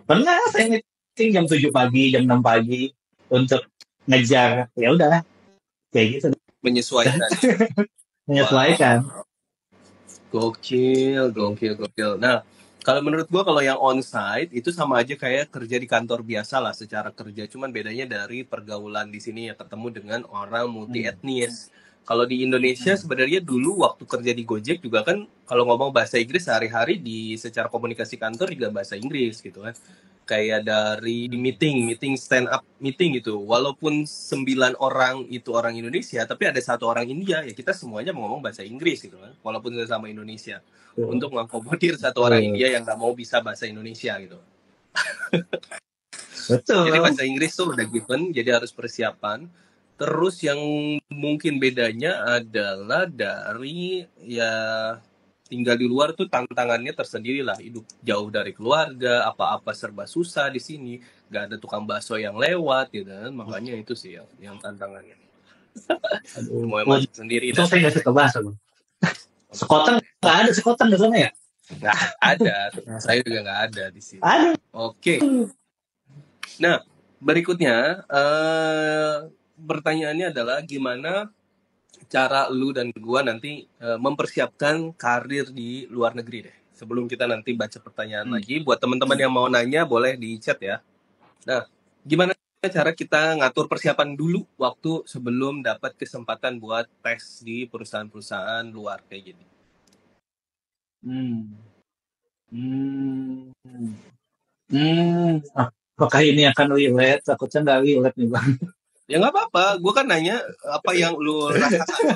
pernah saya meeting jam 7 pagi, jam 6 pagi untuk ngejar, ya udah kayak gitu. Menyesuaikan. Gokil. Nah, kalau menurut gua kalau yang onsite itu sama aja kayak kerja di kantor biasa lah secara kerja, cuman bedanya dari pergaulan di sini ya ketemu dengan orang multi etnis. Kalau di Indonesia sebenarnya dulu waktu kerja di Gojek juga kan kalau ngomong bahasa Inggris sehari-hari di secara komunikasi kantor juga bahasa Inggris gitu kan. Kayak dari meeting stand up meeting gitu. Walaupun 9 orang itu orang Indonesia, tapi ada 1 orang India ya kita semuanya ngomong bahasa Inggris gitu kan. Walaupun sama Indonesia. Untuk mengakomodir 1 orang India yang nggak mau bisa bahasa Indonesia gitu. Betul. Jadi bahasa Inggris tuh udah given, jadi harus persiapan. Terus yang mungkin bedanya adalah dari ya tinggal di luar tuh tantangannya tersendiri lah, hidup jauh dari keluarga, apa-apa serba susah di sini, nggak ada tukang bakso yang lewat gitu kan, makanya itu sih yang tantangannya. Mau masak sendiri. Itu saya nggak suka bakso. Sekoteng nggak ada sekoteng di sana ya? Nggak ada, saya juga nggak ada di sini. Oke. Nah berikutnya pertanyaannya adalah gimana cara lu dan gua nanti mempersiapkan karir di luar negeri deh. Sebelum kita nanti baca pertanyaan lagi, buat teman-teman yang mau nanya boleh di chat ya. Nah, gimana cara kita ngatur persiapan dulu waktu sebelum dapat kesempatan buat tes di perusahaan-perusahaan luar kayak gini? Apakah ini akan relate? Takutnya nggak relate nih Bang. Ya nggak apa-apa, gue kan nanya apa yang lu rasakan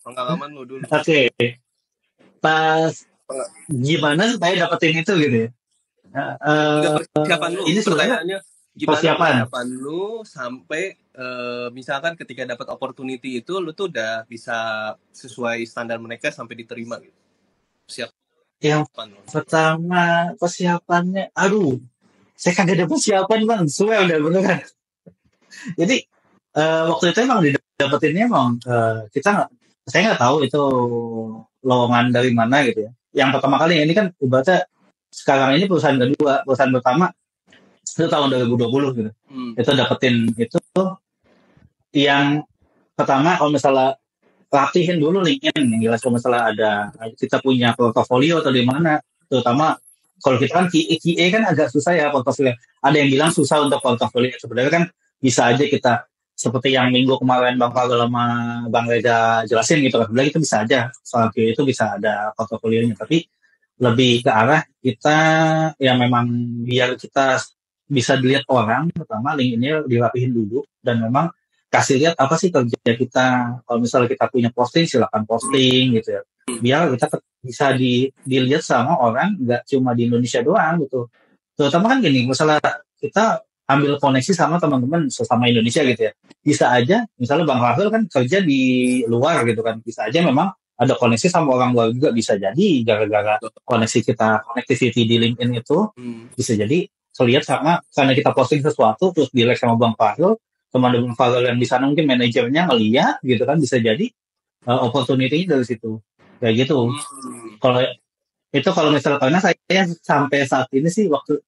pengalaman lu dulu. Oke. Pas gimana supaya dapetin itu gitu ya? Persiapan lu, ini pertanyaannya gimana persiapan lu sampai misalkan ketika dapat opportunity itu lu tuh udah bisa sesuai standar mereka sampai diterima gitu. Yang pertama persiapannya, saya kagak ada persiapan Bang, semua udah beneran. Jadi waktu itu emang didapetinnya emang saya nggak tahu itu lowongan dari mana gitu ya. Yang pertama kali ini kan ibaratnya sekarang ini perusahaan kedua, perusahaan pertama itu tahun 2020 gitu. Itu dapetin itu yang pertama kalau misalnya latihin dulu LinkedIn yang jelas kalau misalnya ada kita punya portofolio atau di mana, terutama kalau kita kan QA kan agak susah ya portofolio. Ada yang bilang susah untuk portofolio, sebenarnya kan bisa aja kita seperti yang minggu kemarin Bang Fagel sama Bang Reza jelasin gitu kan, sebenarnya itu bisa aja soal QA itu bisa ada portofolionya, tapi lebih ke arah kita ya memang biar kita bisa dilihat orang, pertama LinkedIn-nya dirapihin dulu dan memang kasih lihat apa sih kerja kita. Kalau misalnya kita punya posting, silakan posting gitu ya. Biar kita bisa dilihat sama orang, nggak cuma di Indonesia doang gitu. Terutama kan gini, misalnya kita ambil koneksi sama teman-teman sesama Indonesia gitu ya. Bisa aja, misalnya Bang Rahul kan kerja di luar gitu kan. Bisa aja memang ada koneksi sama orang luar juga, bisa jadi gara-gara koneksi kita, connectivity di LinkedIn itu, bisa jadi lihat sama karena kita posting sesuatu terus di like sama Bang Rahul, teman-teman Farel yang di sana mungkin manajernya ngeliat gitu kan, bisa jadi opportunity dari situ kayak gitu. Kalau itu kalau misalnya karena saya sampai saat ini sih waktu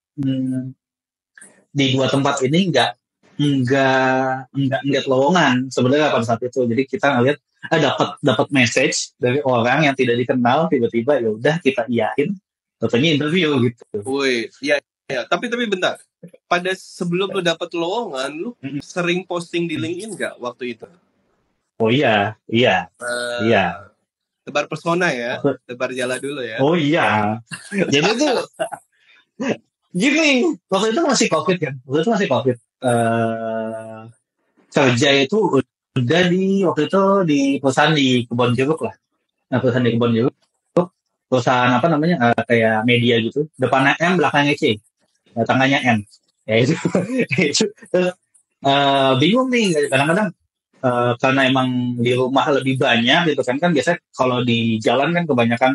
di 2 tempat ini nggak lowongan sebenarnya pada saat itu. Jadi kita ngeliat dapat message dari orang yang tidak dikenal, tiba-tiba ya udah kita iyain, katanya interview gitu. Woi, iya. Tapi bentar. Pada sebelum lu dapat lowongan, lu sering posting di LinkedIn nggak waktu itu? Oh iya. Tebar persona ya, tebar jala dulu ya. Oh iya. Jadi tuh gini, waktu itu masih COVID kan, kerja itu udah waktu itu di perusahaan di Kebon Jeruk lah. Nah perusahaan di Kebon Jeruk, perusahaan apa namanya kayak media gitu, depannya M belakangnya C. Tangannya N, ya itu. Terus bingung nih, kadang-kadang karena emang di rumah lebih banyak gitu kan biasanya kalau di jalan kan kebanyakan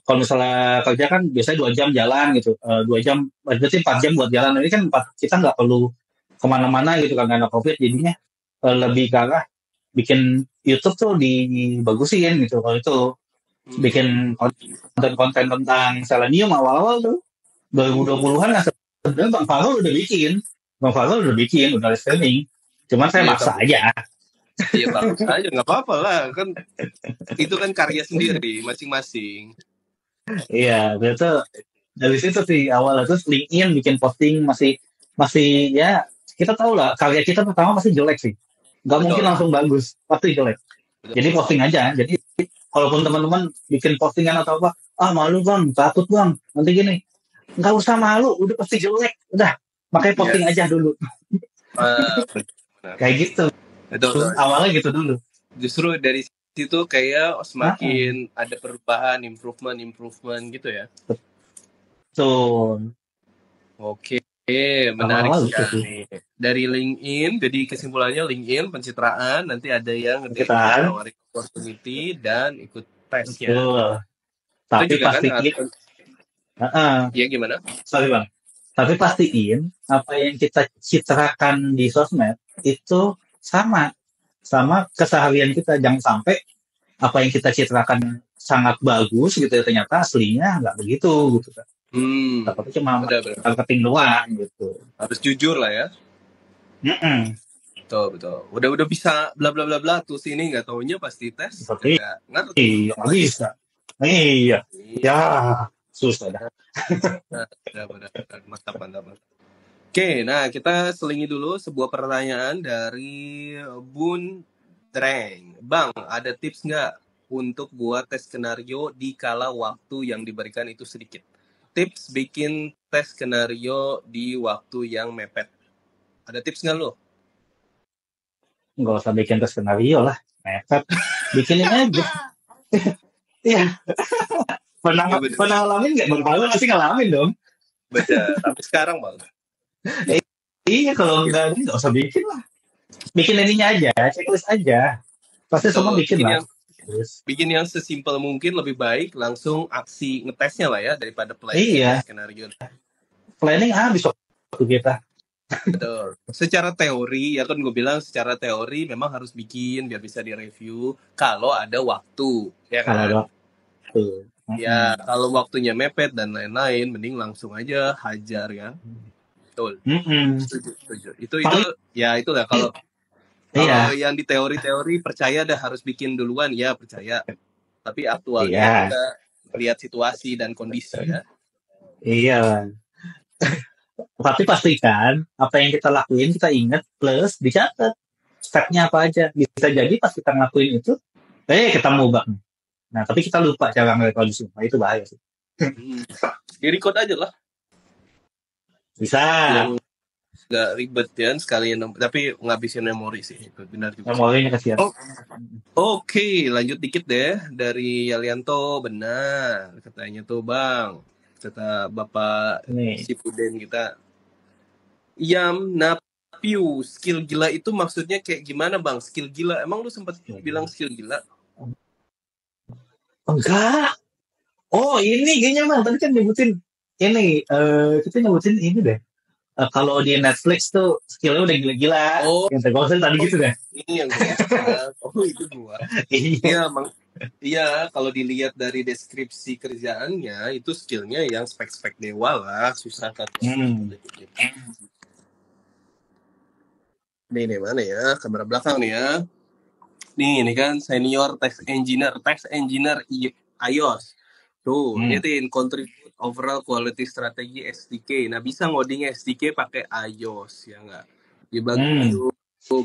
kalau misalnya kerja kan biasanya 2 jam jalan gitu 2 jam berarti 4 jam buat jalan ini kan kita nggak perlu kemana-mana gitu kan karena covid jadinya lebih ke arah bikin YouTube tuh dibagusin gitu kalau itu bikin konten-konten tentang selenium awal-awal tuh 2020-an lah sebenarnya Bang Farul udah bikin udah streaming cuman saya Iya, maksa aja. iya bagus aja, nggak apa-apa lah kan. Itu kan karya sendiri masing-masing. Iya, itu dari situ sih awalnya terus LinkedIn bikin posting masih masih ya kita tahu lah karya kita pertama pasti jelek sih, nggak Betul, mungkin langsung bagus, pasti jelek. betul. Jadi posting aja. Jadi kalaupun teman-teman bikin postingan atau apa, malu bang, takut bang, nanti gini, nggak usah malu, udah pasti jelek, udah makanya posting aja dulu. Benar. Kayak gitu, Betul. awalnya gitu dulu. Justru dari situ kayak semakin ada perubahan, improvement gitu ya. Betul. Oke, menarik Awal-awal gitu sekali. Dari LinkedIn, jadi kesimpulannya LinkedIn pencitraan, nanti ada yang Pencitraan. tawarin opportunity dan ikut tes ya. Betul. Tapi Itu juga pastiin, ya gimana? sorry bang. Tapi pastiin apa yang kita citrakan di sosmed itu sama keseharian kita. Jangan sampai apa yang kita citrakan sangat bagus gitu ya, ternyata aslinya nggak begitu gitu kan. Tapi cuma marketing doang gitu. Harus jujur lah ya. Betul. Udah bisa bla bla bla bla tuh sini nggak taunya pasti tes. Ngerti. Iya, bisa. Iya. Ya, susah dah. Benar. Mantap. Oke, nah kita selingi dulu sebuah pertanyaan dari Bun Dreng. Bang, ada tips nggak untuk buat tes skenario di kala waktu yang diberikan itu sedikit? Tips bikin tes skenario di waktu yang mepet. Ada tips nggak lo? Nggak usah bikin tes skenario lah, mepet. Bikinin aja. Iya. Pernah ngalamin nggak? Baru pasti ngalamin dong. Betul. Tapi sekarang bang. Iya, kalau nggak usah bikin lah. Bikin ininya aja, checklist aja. Pasti semua bikin lah. Bikin yang sesimpel mungkin lebih baik, langsung aksi ngetesnya lah ya, daripada planning skenario. Planning habis waktu kita. Betul. Secara teori, ya kan gue bilang secara teori memang harus bikin biar bisa direview kalau ada waktu. Ya kan? Kalau ada waktu. Ya, kalau waktunya mepet dan lain-lain, mending langsung aja hajar ya. Betul. Setuju. Itu ya itulah kalau yang di teori-teori percaya dah harus bikin duluan ya percaya. Tapi aktualnya kita lihat situasi dan kondisi ya. Iya. Tapi pastikan apa yang kita lakuin kita ingat plus dicatat stepnya apa aja. Bisa jadi pas kita ngelakuin itu, ketemu bang. Nah tapi kita lupa cara ngereproduksi. Nah itu bahaya sih. Di-record aja lah. Bisa. Nggak ribet ya sekalian, tapi ngabisin memori sih. Benar juga. Memorinya kasihan. Oke, lanjut dikit deh dari Yalianto. Benar katanya tuh bang, kata bapak si Puden kita. Yam napiu skill gila itu maksudnya kayak gimana bang? Skill gila, emang lu sempat bilang skill gila? Enggak. Oh ini kayaknya bang, tadi kan nyebutin ini, kita nyebutin ini deh. Kalau di Netflix tuh skillnya udah gila-gila. Yang terkonsen tadi gitu deh. Ini yang gue itu gua. Iya, kalau dilihat dari deskripsi kerjaannya itu skillnya yang spek-spek dewa lah, susah kan. Ini mana ya? Kamera belakang nih ya. Nih, ini kan senior text engineer iOS. Tuh, liatin contribute overall quality strategi SDK. Nah, bisa ngoding SDK pakai iOS ya nggak? Dibantu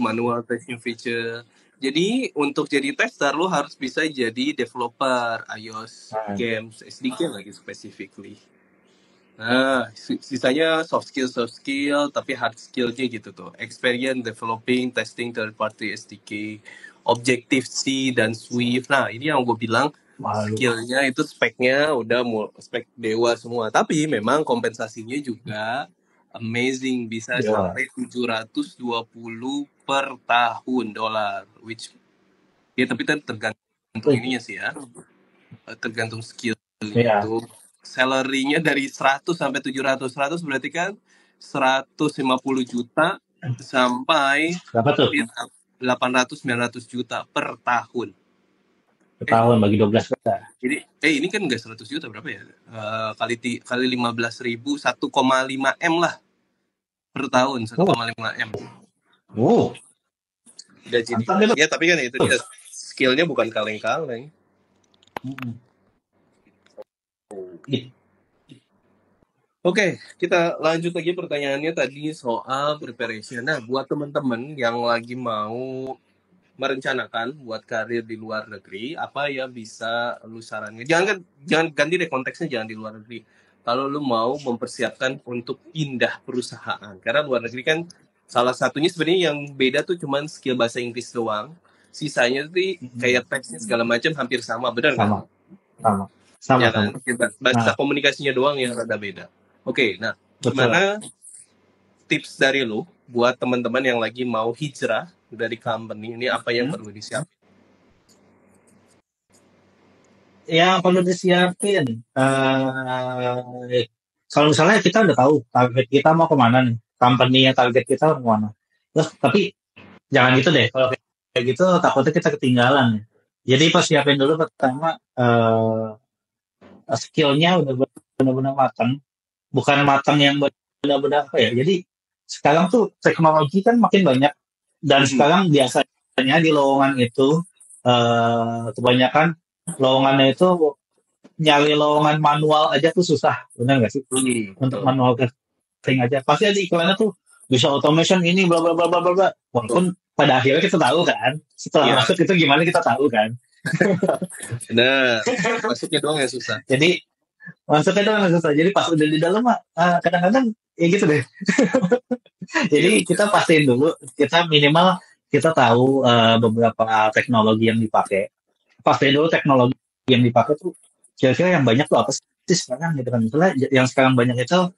manual testing feature. Jadi untuk jadi tester lo harus bisa jadi developer iOS games SDK lagi specifically. Nah, sisanya soft skill, tapi hard skillnya gitu tuh. Experience developing, testing third party SDK, Objective-C dan Swift. Nah, ini yang gue bilang skillnya itu speknya udah spek dewa semua. Tapi memang kompensasinya juga Amazing, bisa Gila. sampai 720 per tahun dolar, which ya tapi kan tergantung ininya sih ya, tergantung skillnya Iya. itu. Salary-nya dari 100 sampai 700, 100 berarti kan 150 juta sampai Berapa tuh? 800-900 juta per tahun. Setahun bagi 12 juta. Jadi ini kan enggak 100 juta berapa ya? Kali 15.000 1,5 M lah per tahun, 1,5 M. Gaji ya tapi kan itu dia skillnya bukan kaleng-kaleng. Oke, kita lanjut lagi pertanyaannya tadi soal preparation. Nah, buat teman-teman yang lagi mau merencanakan buat karir di luar negeri, apa yang bisa lu sarankan? Jangan ganti deh konteksnya, jangan di luar negeri. Kalau lu mau mempersiapkan untuk pindah perusahaan, karena luar negeri kan salah satunya sebenarnya yang beda tuh cuman skill bahasa Inggris doang. Sisanya tuh kayak teksnya segala macam hampir sama, benar nggak? Sama. Ya kan? Bahasa komunikasinya doang yang rada beda. Oke, nah gimana tips dari lu buat teman-teman yang lagi mau hijrah dari company ini, apa yang perlu disiapin? Yang perlu disiapin, kalau misalnya kita udah tahu target kita mau kemana nih, company yang target kita mau kemana. Terus tapi jangan gitu deh, kalau kayak gitu takutnya kita ketinggalan. Jadi persiapin dulu pertama skillnya udah benar-benar matang, bukan matang yang benar-benar apa ya. Jadi sekarang tuh teknologi kan makin banyak dan sekarang biasanya di lowongan itu kebanyakan lowongannya itu nyari lowongan manual aja tuh susah, benar nggak sih? Untuk manual casting aja pasti ada iklannya tuh bisa automation ini bla bla bla bla bla. Walaupun pada akhirnya kita tahu kan setelah masuk itu gimana kita tahu kan. Nah, masuknya doang yang susah. Jadi masuknya doang yang susah. Jadi pas udah di dalam kadang-kadang ya gitu deh. Jadi kita pastiin dulu, kita minimal kita tahu beberapa teknologi yang dipakai. Pastiin dulu teknologi yang dipakai tuh kira-kira yang banyak tuh apa sih sekarang gitu kan. Misalnya yang sekarang banyak itu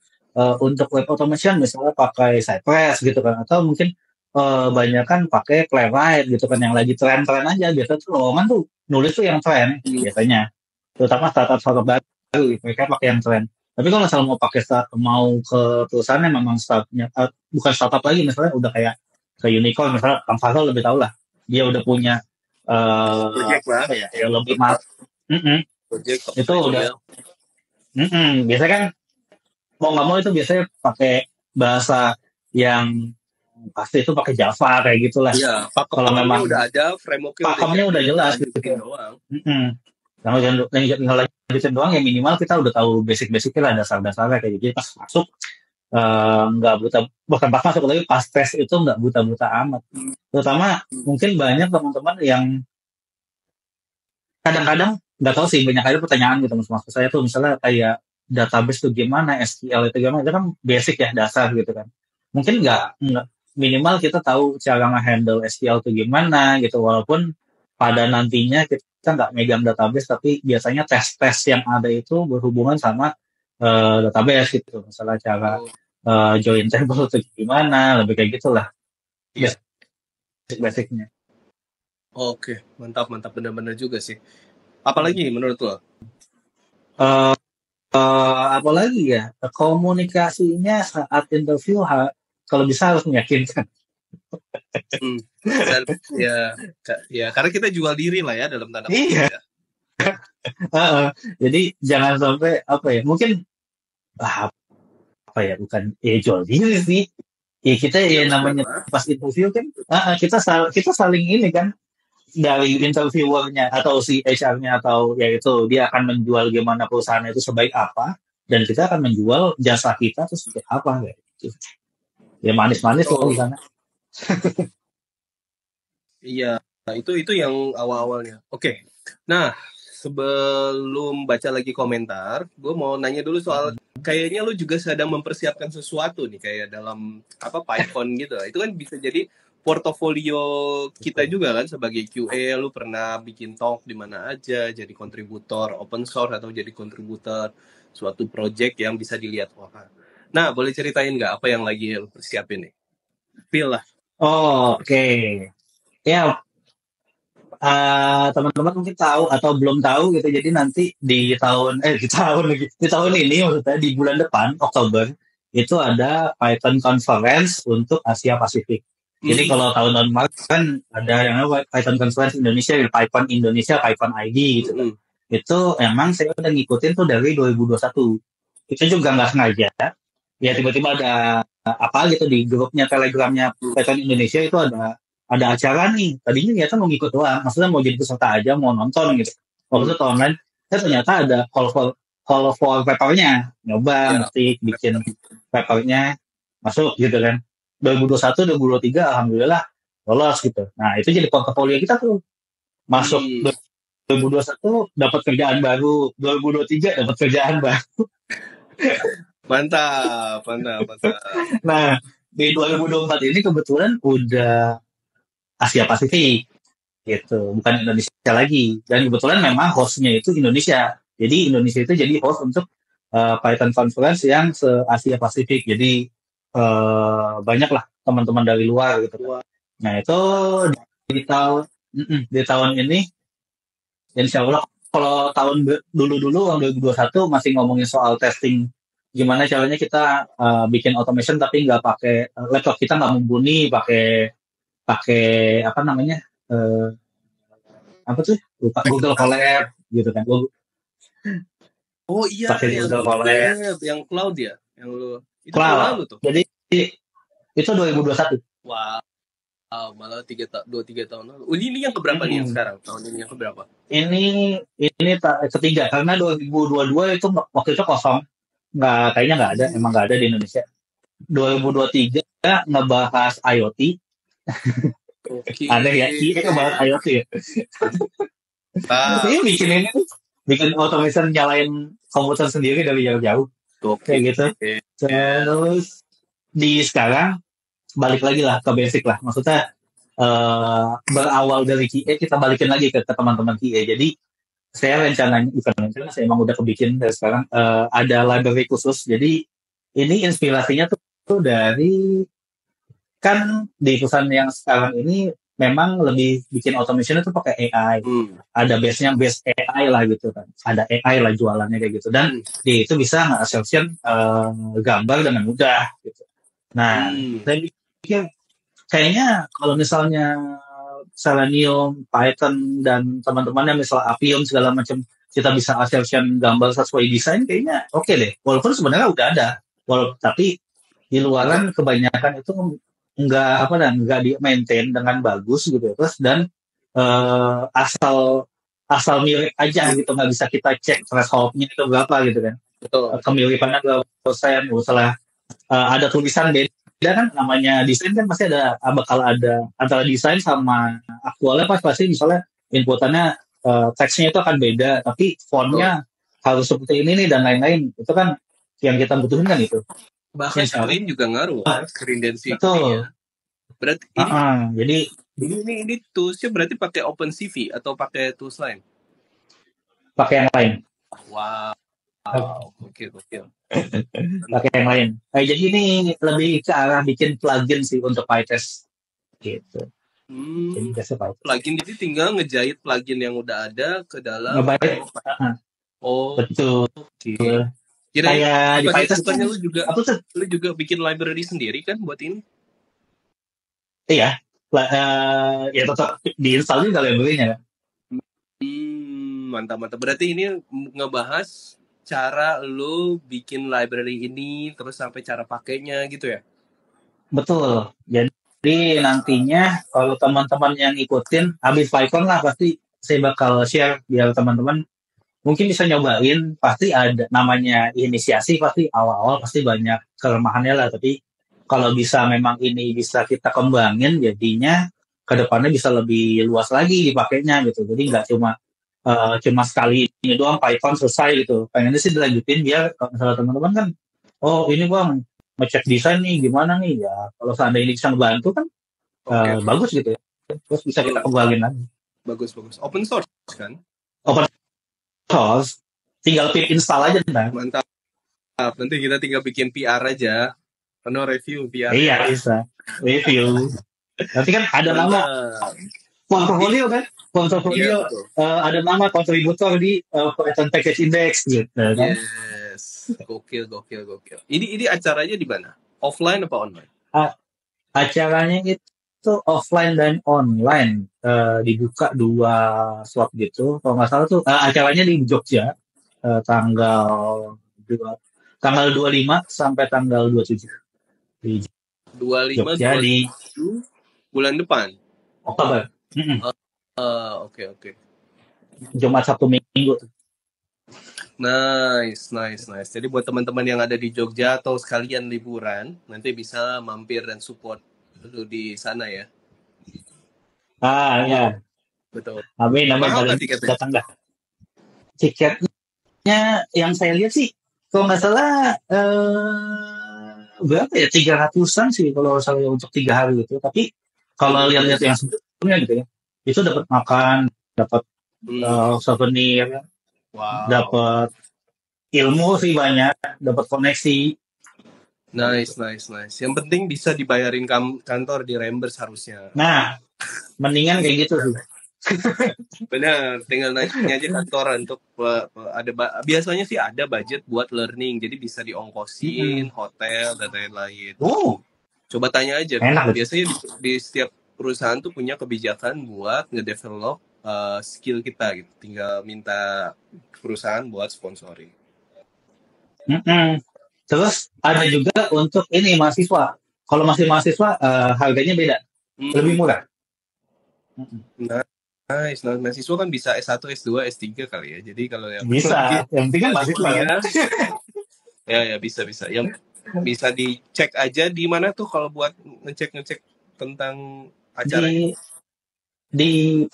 untuk web automation misalnya pakai Cypress gitu kan, atau mungkin banyak kan pakai Playwright gitu kan, yang lagi tren-tren aja. Biasanya tuh lowongan tuh nulis tuh yang tren biasanya, terutama startup baru mereka pakai yang tren. Tapi kalau misalnya mau ke perusahaan yang memang startupnya bukan startup lagi, misalnya udah kayak unicorn, misalnya Kang Faisal lebih tahu lah, dia udah punya apa ya lebih itu udah biasanya kan mau nggak mau itu biasanya pakai bahasa yang pasti itu pakai Java kayak gitulah. Iya, kalau memang udah ada frameworknya, pakemnya udah jelas gitu. Kalau tinggal lanjutin doang ya, minimal kita udah tahu basic-basicnya lah, dasar-dasarnya kayak gitu. Pas masuk nggak bukan pas masuk, tapi pas tes itu nggak buta-buta amat. Terutama mungkin banyak teman-teman yang kadang-kadang nggak tahu sih, banyak ada pertanyaan gitu maksud saya tuh, misalnya kayak database tuh gimana, SQL itu gimana, itu kan basic ya, dasar gitu kan. Mungkin nggak minimal kita tahu cara nge-handle SQL itu gimana gitu, walaupun pada nantinya kita nggak megang database, tapi biasanya tes-tes yang ada itu berhubungan sama database gitu, misalnya cara join table itu gimana, lebih kayak gitulah basic-basicnya. Oke, mantap benar-benar juga sih. Apalagi menurut lo? Apalagi ya, komunikasinya saat interview kalau bisa harus meyakinkan. Dan ya karena kita jual diri lah ya dalam tanda kutip. Iya. Jadi jangan sampai apa ya, mungkin apa ya, bukan jual diri sih. Ya kita ya namanya pas interview kan kita saling ini kan, dari interviewernya atau si HR-nya atau yaitu dia akan menjual gimana perusahaan itu sebaik apa, dan kita akan menjual jasa kita itu seperti apa gitu. Ya manis-manis loh di sana. Iya, itu yang awal-awalnya. Oke. Nah, sebelum baca lagi komentar, gue mau nanya dulu soal kayaknya lu juga sedang mempersiapkan sesuatu nih, kayak dalam Python gitu. Itu kan bisa jadi portofolio kita juga kan sebagai QA. Lu pernah bikin talk di mana aja, jadi kontributor open source atau jadi kontributor suatu project yang bisa dilihat. Wah, Nah, boleh ceritain nggak apa yang lagi lo persiapin nih? Feel lah. Oke. Ya, teman-teman mungkin tahu atau belum tahu gitu. Jadi nanti di tahun ini maksudnya di bulan depan Oktober itu ada Python Conference untuk Asia Pasifik. Jadi kalau tahun-tahun kemarin kan ada yang namanya Python Conference Indonesia, Python Indonesia, Python ID gitu kan. Itu emang saya udah ngikutin tuh dari 2021. Itu juga nggak sengaja. Ya tiba-tiba ada apa gitu di grupnya Telegramnya Python Indonesia itu ada acara nih. Tadinya niatnya mau ngikut doang, maksudnya mau jadi peserta aja, mau nonton gitu. Waktu itu online, ternyata ada call for papernya, nyoba ngetik bikin papernya masuk gitu kan. 2021, 2023 alhamdulillah lolos gitu. Nah itu jadi portofolio kita tuh, masuk 2021 dapat kerjaan baru, 2023 dapat kerjaan baru. Mantap. Nah di 2024 ini kebetulan udah Asia Pasifik gitu, bukan Indonesia lagi. Dan kebetulan memang hostnya itu Indonesia. Jadi Indonesia itu jadi host untuk Python Conference yang se-Asia Pasifik. Jadi banyak lah teman-teman dari luar gitu. Nah itu di tahun ini, insya Allah kalau tahun dulu-dulu, 2021 masih ngomongin soal testing, gimana caranya kita bikin automation tapi nggak pakai laptop kita, nggak mumpuni pakai pakai apa namanya apa tuh, lupa, Google Colab gitu kan. Oh iya, Pakai yang Google Colab, yang cloud ya, yang lu itu tahun cloud. lalu tuh. Jadi itu 2021. Wow, malah 3 tahun lalu. Ini yang keberapa nih yang sekarang? Tahun ini yang keberapa? Ini ketiga, karena 2022 itu waktu itu kosong, kayaknya nggak ada, emang nggak ada di Indonesia. 2023 ngebahas IoT. Aneh ya, IE ngebahas IoT ya. Ini bikin automation, nyalain komputer sendiri dari jauh-jauh. Kayak gitu. Terus di sekarang balik lagi lah ke basic lah. Maksudnya berawal dari QA, kita balikin lagi ke teman-teman QA. Jadi saya saya emang udah kebikin dari sekarang, ada library khusus. Jadi ini inspirasinya tuh dari, kan di perusahaan yang sekarang ini memang lebih bikin automation itu pakai AI. Ada base AI lah gitu kan. Ada AI lah jualannya kayak gitu. Dan dia itu bisa nge-assertion gambar dengan mudah gitu. Nah, saya pikir kayaknya kalau misalnya Selenium, Python, dan teman-temannya misalnya Appium segala macam, kita bisa assertion gambar sesuai desain, kayaknya oke deh. Walaupun sebenarnya udah ada. Tapi di luaran kebanyakan itu nggak di maintain dengan bagus gitu, terus dan asal mirip aja gitu, nggak bisa kita cek thresholdnya itu berapa gitu kan. Kemiripannya 2%, misalnya ada tulisan beda kan, namanya desain kan pasti bakal ada antara desain sama aktualnya, pasti misalnya inputannya teksnya itu akan beda, tapi fontnya harus seperti ini nih dan lain-lain. Itu kan yang kita butuhin kan itu. Bahkan screen juga ngaruh, screen density. Betul. Berarti ini toolsnya berarti pakai OpenCV atau pakai tools lain? Pakai yang lain. Wow, oke. Pakai yang lain. Jadi ini lebih ke arah bikin plugin sih untuk PyTest gitu. Jadi plugin, jadi tinggal ngejahit plugin yang udah ada ke dalam. Betul. Kayak di PyTest kan lu juga bikin library sendiri kan buat ini? Iya, ya tetap diinstal juga library-nya. Mantap. Berarti ini ngebahas cara lu bikin library ini, terus sampai cara pakainya gitu ya? Betul. Jadi nantinya kalau teman-teman yang ikutin, habis Python lah pasti saya bakal share biar teman-teman mungkin bisa nyobain. Pasti ada namanya inisiasi, pasti awal-awal pasti banyak kelemahannya lah, tapi kalau bisa memang ini bisa kita kembangin, jadinya ke depannya bisa lebih luas lagi dipakainya gitu. Jadi nggak cuma sekali ini doang Python selesai gitu. Pengennya sih dilanjutin biar kalau misalnya teman-teman kan, oh ini bang ngecek desain nih gimana nih ya, kalau seandainya bisa ngebantu kan bagus gitu ya. Terus bisa kita kembangin lagi. Bagus. Open source kan? Open source, tinggal pip install aja ntar. Mantap. Nanti kita tinggal bikin PR aja. Review PR. Iya, bisa. Review. Nanti kan ada nama portfolio kan? Portfolio ada nama kontributor di Python Package Index gitu kan? Yes, gokil. Ini acaranya di mana? Offline apa online? Acaranya itu offline dan online. Dibuka 2 slot gitu. Kalau nggak salah tuh acaranya di Jogja tanggal 25 sampai tanggal 27 di 25 Jogja di bulan depan. Oktober. Oke. Jumat Sabtu Minggu. Nice. Jadi buat teman-teman yang ada di Jogja atau sekalian liburan, nanti bisa mampir dan support dulu di sana ya. Ya. Betul. Amin. Mahal nggak tiketnya? Datang dah. Tiketnya yang saya lihat sih, kalau nggak salah berapa ya, 300-an sih kalau saya untuk 3 hari gitu. Tapi kalau lihat-lihat yang sebelumnya gitu ya, itu dapat makan, dapat souvenir, dapat ilmu sih banyak, dapat koneksi. Nice. Yang penting bisa dibayarin kantor di reimburse harusnya. Nah, mendingan kayak gitu sih. Benar, tinggal nanya aja kantor untuk biasanya sih ada budget buat learning, jadi bisa diongkosin hotel dan lain-lain. Coba tanya aja. Enak, biasanya di setiap perusahaan tuh punya kebijakan buat ngedevelop skill kita gitu. Tinggal minta perusahaan buat sponsoring. Terus ada juga untuk ini mahasiswa. Kalau masih mahasiswa harganya beda, lebih murah. Nice. Nah, mahasiswa kan bisa S1, S2, S3 kali ya. Jadi kalau yang bisa, yang penting kan mahasiswa kan. ya bisa. Yang bisa dicek aja di mana tuh kalau buat ngecek tentang acara di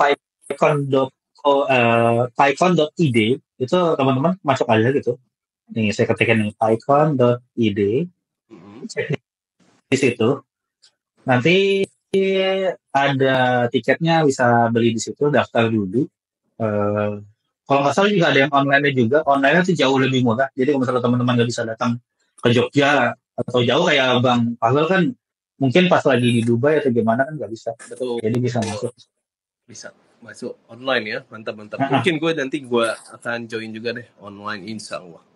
python.id itu teman-teman masuk aja gitu. Nih saya ketikkan nih python.id, cek di situ. Nanti ada tiketnya, bisa beli di situ, daftar dulu. Kalau nggak salah juga ada yang online juga. Online itu jauh lebih murah. Jadi kalau misalnya teman-teman nggak bisa datang ke Jogja atau jauh kayak Bang Pavel kan, mungkin pas lagi di Dubai atau gimana kan nggak bisa. Betul. Jadi bisa masuk. Bisa masuk online ya, mantap. Mungkin nanti gue akan join juga deh online, insya Allah.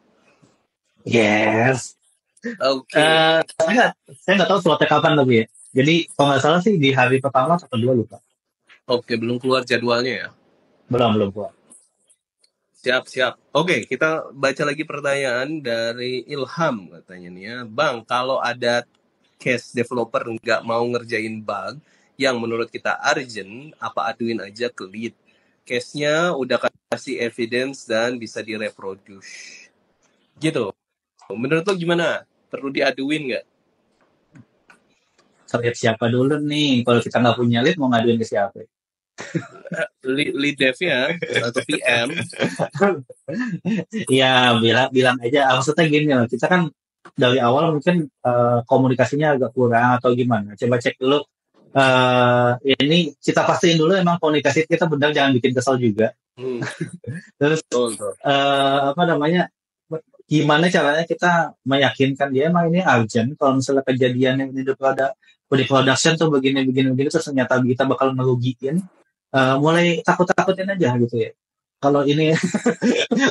Yes. Oke. Saya nggak tahu slotnya kapan tapi ya. Jadi kalau nggak salah sih di hari pertama atau kedua lupa. Oke, belum keluar jadwalnya ya? Belum keluar. Siap. Oke, kita baca lagi pertanyaan dari Ilham katanya nih ya. Bang, kalau ada case developer nggak mau ngerjain bug yang menurut kita urgent, apa aduin aja ke lead? Case-nya udah kasih evidence dan bisa direproduce. Gitu. Menurut lo gimana? Perlu diaduin nggak? Lihat siapa dulu nih. Kalau kita nggak punya lead, mau ngaduin ke siapa? Lead dev-nya atau PM? Ya bilang aja. Maksudnya gini loh, kita kan dari awal mungkin komunikasinya agak kurang atau gimana. Coba cek dulu. Ini kita pastiin dulu emang komunikasi kita benar, jangan bikin kesal juga. Terus gimana caranya kita meyakinkan dia emang ini urgent. Kalau misalnya kejadian yang di production tuh begini terus ternyata kita bakal ngerugiin, mulai takutin aja gitu ya. Kalau ini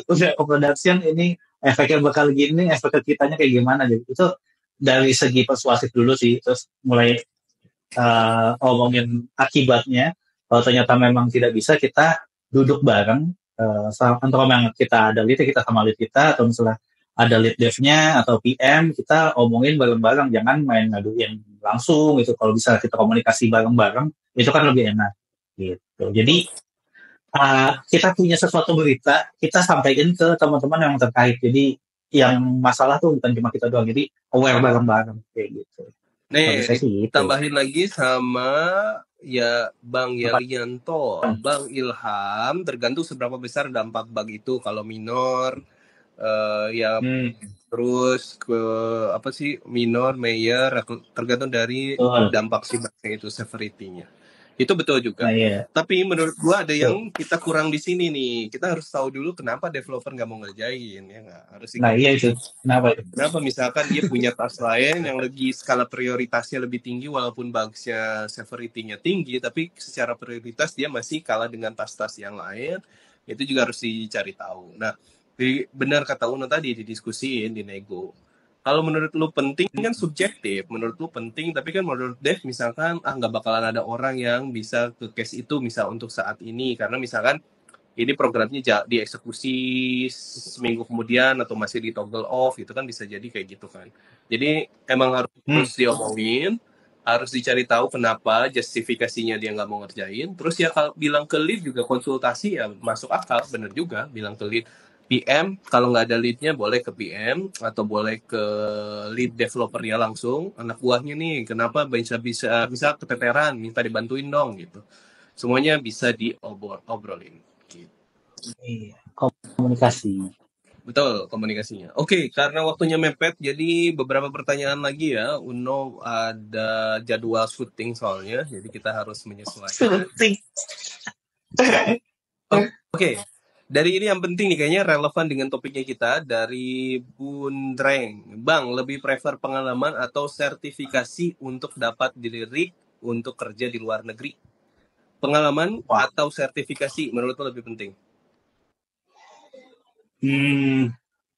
udah ke production, ini efeknya bakal gini, efek ke kitanya kayak gimana gitu. Itu dari segi persuasif dulu sih, terus mulai omongin akibatnya. Kalau ternyata memang tidak bisa, kita duduk bareng, antara memang kita ada lead, kita sama lead kita, atau misalnya ada lead dev-nya atau PM, kita omongin bareng-bareng, jangan main ngaduin langsung gitu. Kalau bisa kita komunikasi bareng-bareng, itu kan lebih enak gitu. Jadi kita punya sesuatu berita, kita sampaikan ke teman-teman yang terkait. Jadi yang masalah tuh bukan cuma kita doang, jadi aware bareng-bareng kayak gitu. Nih, tambahin lagi sama ya Bang Yalianto, Bang Ilham, tergantung seberapa besar dampak bug itu. Kalau minor, terus ke minor, major, tergantung dari dampak si bugnya itu, severity-nya. Itu betul juga. Nah, iya. Tapi menurut gua ada yang kita kurang di sini nih. Kita harus tahu dulu kenapa developer nggak mau ngerjain, ya nggak? Harus Nah, iya itu. Kenapa itu? Kenapa misalkan dia punya task lain yang lagi skala prioritasnya lebih tinggi walaupun bugsnya severity-nya tinggi, tapi secara prioritas dia masih kalah dengan task-task yang lain. Itu juga harus dicari tahu. Nah, benar kata Uno tadi didiskusiin, dinego. Kalau menurut lu penting kan subjektif, menurut lu penting, tapi kan menurut Dev misalkan nggak bakalan ada orang yang bisa ke case itu misal untuk saat ini, karena misalkan ini programnya dieksekusi seminggu kemudian atau masih di toggle off, itu kan bisa jadi kayak gitu kan. Jadi emang harus diomongin, harus dicari tahu kenapa, justifikasinya dia nggak mau ngerjain. Terus ya kalau bilang ke lead juga konsultasi ya masuk akal, bener juga bilang ke lead. PM, kalau nggak ada leadnya boleh ke PM atau boleh ke lead developernya langsung, anak buahnya nih, kenapa bisa keteteran, minta dibantuin dong gitu. Semuanya bisa diobrolin. Gitu. Iya, komunikasi. Betul, komunikasinya. Oke, karena waktunya mepet, jadi beberapa pertanyaan lagi ya. Uno ada jadwal syuting soalnya, jadi kita harus menyesuaikan. Oke. Dari ini yang penting nih, kayaknya relevan dengan topiknya kita, dari Bundreng. Bang, lebih prefer pengalaman atau sertifikasi untuk dapat dilirik untuk kerja di luar negeri? Pengalaman atau sertifikasi menurut lo lebih penting?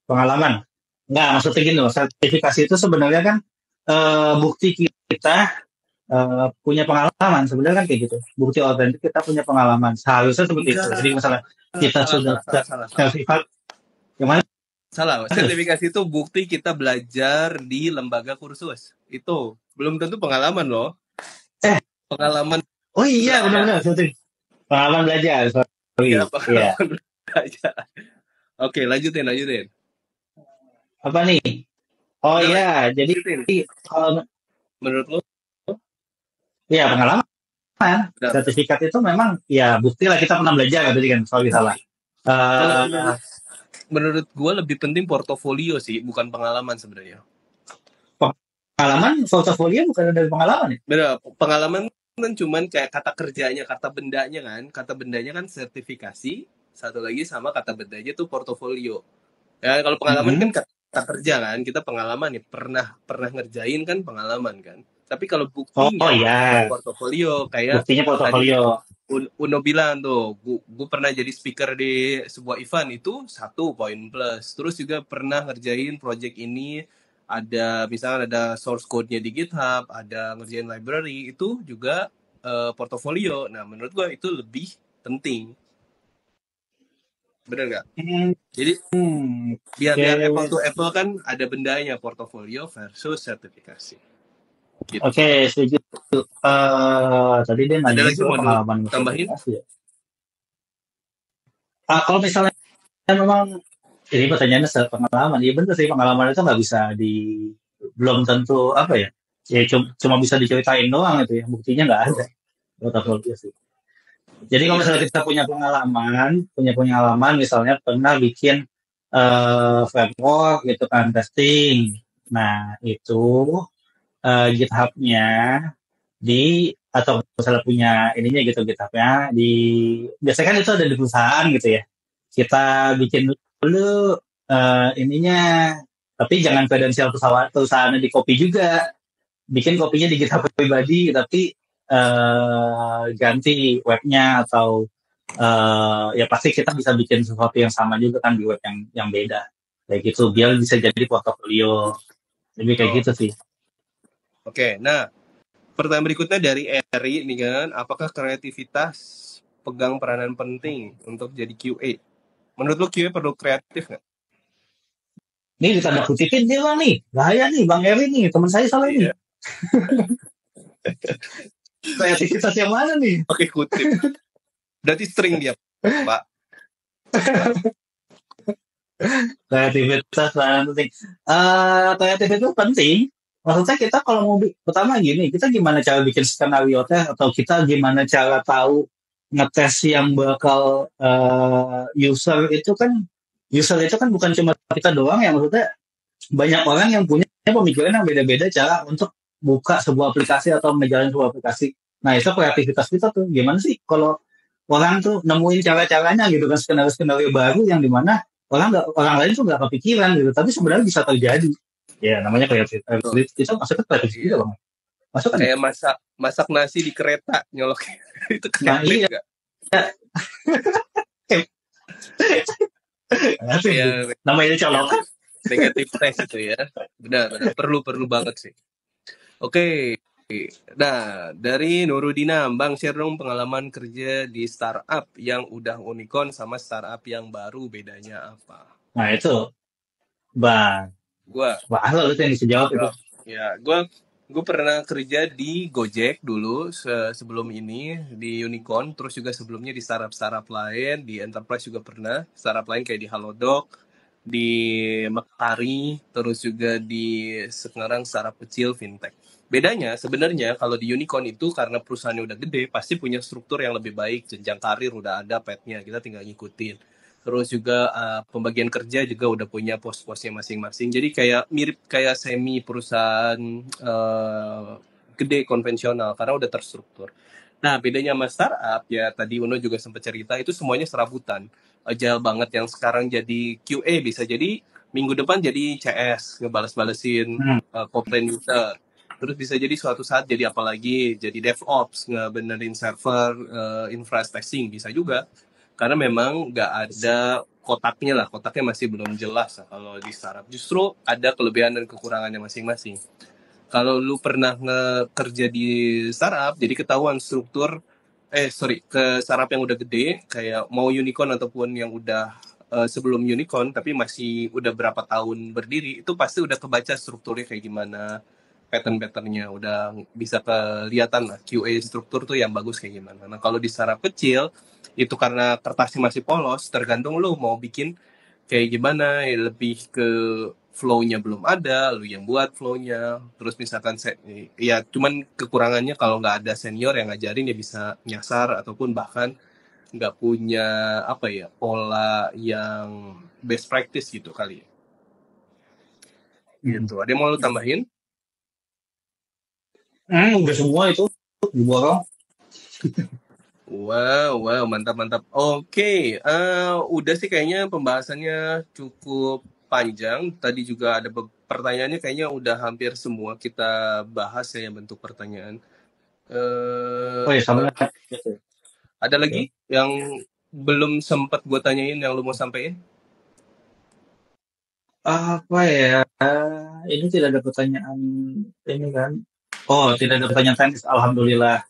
Pengalaman. Enggak, maksudnya gini loh, sertifikasi itu sebenarnya kan bukti kita punya pengalaman, sebenarnya kan kayak gitu. Bukti otentik kita punya pengalaman. Seharusnya seperti itu. Jadi misalnya kita sudah sertifikat, gimana? Salah, sertifikasi itu bukti kita belajar di lembaga kursus. Itu belum tentu pengalaman loh. Pengalaman. Oh iya, benar-benar. Pengalaman belajar. Sorry. Ya, pengalaman belajar. Oke, lanjutin. Apa nih? Oh iya, jadi kalau menurut lo? Iya, pengalaman. Sertifikat itu memang ya bukti lah kita pernah belajar tadi kan, soal salah. Menurut gue lebih penting portofolio sih, bukan pengalaman sebenarnya. Pengalaman, portofolio bukan dari pengalaman ya? Benar, pengalaman kan cuman kayak kata kerjanya, kata bendanya kan. Kata bendanya kan sertifikasi, satu lagi sama kata bendanya tuh portofolio. Ya kalau pengalaman kan kata kerja kan, kita pengalaman nih, pernah ngerjain kan pengalaman kan. Tapi kalau buktinya portofolio, kayak buktinya portofolio. Uno bilang tuh, gue pernah jadi speaker di sebuah event, itu 1 poin plus. Terus juga pernah ngerjain project ini, ada misalnya ada source code-nya di GitHub, ada ngerjain library, itu juga portofolio. Nah menurut gue itu lebih penting. Bener nggak? Jadi biar apple to apple kan ada bendanya, portofolio versus sertifikasi. Gitu. Oke, setuju. Tadi dia nanya soal pengalaman tambahin. Ya. Kalau misalnya memang ini pertanyaannya soal pengalaman, ya benar sih, pengalaman itu nggak bisa belum tentu apa ya, cuma bisa diceritain doang itu ya, buktinya nggak ada. Portofolio sih. Jadi kalau misalnya kita punya pengalaman, misalnya pernah bikin framework gitu kan, testing. Nah itu GitHub-nya atau misalnya punya ininya gitu, GitHub-nya biasanya kan itu ada di perusahaan gitu ya. Kita bikin dulu ininya, tapi jangan kredensial perusahaannya di copy juga. Bikin kopinya di GitHub pribadi, tapi ganti webnya atau ya pasti kita bisa bikin sesuatu yang sama juga kan di web yang beda. Kayak gitu, biar bisa jadi portofolio. Lebih kayak gitu sih. Oke, nah pertanyaan berikutnya dari Eri nih kan, apakah kreativitas pegang peranan penting untuk jadi QA? Menurut lo QA perlu kreatif nggak? Ini ditanda kutipin dia bang nih, bahaya nih Bang Eri nih, teman saya salah nih. Kreativitas yang mana nih? Oke, kutip. Berarti string dia, Pak. Kreativitas penting. Kreativitas penting. Maksudnya kita kalau mau pertama gini, kita gimana cara bikin skenario teh, atau kita gimana cara tahu ngetes yang bakal user itu kan bukan cuma kita doang ya, maksudnya banyak orang yang punya pemikiran yang beda-beda cara untuk buka sebuah aplikasi atau menjalani sebuah aplikasi. Nah itu kreativitas kita tuh, gimana sih kalau orang tuh nemuin cara-caranya gitu kan, skenario-skenario baru yang dimana orang lain tuh nggak kepikiran gitu, tapi sebenarnya bisa terjadi. Ya namanya kreativitas. Tuh, Itu maksudnya kreatif juga iya. bang. Masuk kan? Kayak masak nasi di kereta nyolok itu Nah kreatif iya, nggak? kreatif tuh. Kayak Namanya colok. negatif tes itu ya. Benar perlu banget sih. Oke. Nah, dari Nurudina, Bang share dong pengalaman kerja di startup yang udah unicorn sama startup yang baru, bedanya apa? Nah itu, bang. Gua, Wah, lo itu yang bisa jawab itu. ya, gue pernah kerja di Gojek dulu sebelum ini di Unicorn, terus juga sebelumnya di startup lain, di enterprise juga pernah, startup lain kayak di Halodoc, di Mekari, terus juga di sekarang startup kecil fintech. Bedanya sebenarnya kalau di Unicorn itu karena perusahaannya udah gede, pasti punya struktur yang lebih baik, jenjang karir udah ada, petnya, kita tinggal ngikutin. Terus juga pembagian kerja juga udah punya pos-posnya masing-masing. Jadi kayak mirip kayak semi perusahaan gede konvensional karena udah terstruktur. Nah, bedanya sama startup ya tadi Uno juga sempat cerita itu semuanya serabutan. Agile banget yang sekarang jadi QA bisa jadi minggu depan jadi CS ngebales-balesin komplain user. Terus bisa jadi suatu saat jadi apa lagi, jadi DevOps ngebenerin server, infrastructure testing bisa juga. Karena memang nggak ada kotaknya lah, kotaknya masih belum jelas lah kalau di startup. Justru ada kelebihan dan kekurangannya masing-masing. Kalau lu pernah kerja di startup, jadi ketahuan struktur, ke startup yang udah gede, kayak mau unicorn ataupun yang udah sebelum unicorn, tapi masih udah berapa tahun berdiri, itu pasti udah kebaca strukturnya kayak gimana, pattern-patternnya, udah bisa kelihatan lah, QA struktur tuh yang bagus kayak gimana. Nah kalau di startup kecil, itu karena kertasnya masih polos, tergantung lu mau bikin kayak gimana, ya lebih ke flow-nya belum ada, lu yang buat flow-nya. Terus misalkan ya cuman kekurangannya kalau nggak ada senior yang ngajarin ya bisa nyasar ataupun bahkan nggak punya apa ya pola yang best practice gitu kali ya. Gitu. Ada yang mau lu tambahin? Udah semua itu diborong. Wow, mantap. Oke, udah sih kayaknya pembahasannya cukup panjang. Tadi juga ada pertanyaannya kayaknya udah hampir semua kita bahas ya yang bentuk pertanyaan. Oh ya sama. Ada lagi yang belum sempat gue tanyain yang lu mau sampaikan? Apa ya? Ini tidak ada pertanyaan ini kan? Oh, tidak ada pertanyaan teknis. Alhamdulillah.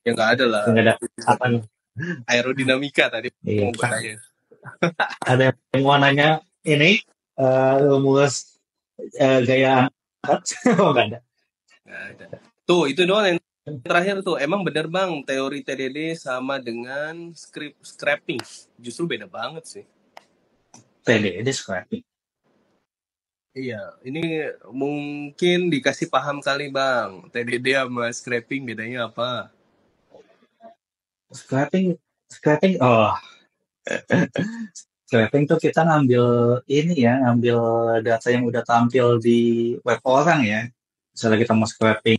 Ya nggak ada lah. Tidak ada apa nih? Aerodinamika tadi Iya. mau gue tanya. Ada yang mau nanya ini rumus gaya angkat? Oh, nggak ada. Nggak ada. Tuh, itu doang yang terakhir tuh. Emang bener bang, teori TDD sama dengan scrapping. Justru beda banget sih. TDD scrapping. Iya, ini mungkin dikasih paham kali bang. TDD sama scrapping bedanya apa? Scrapping. Oh, scrapping tuh kita ngambil data yang udah tampil di web orang ya. Misalnya kita mau scrapping.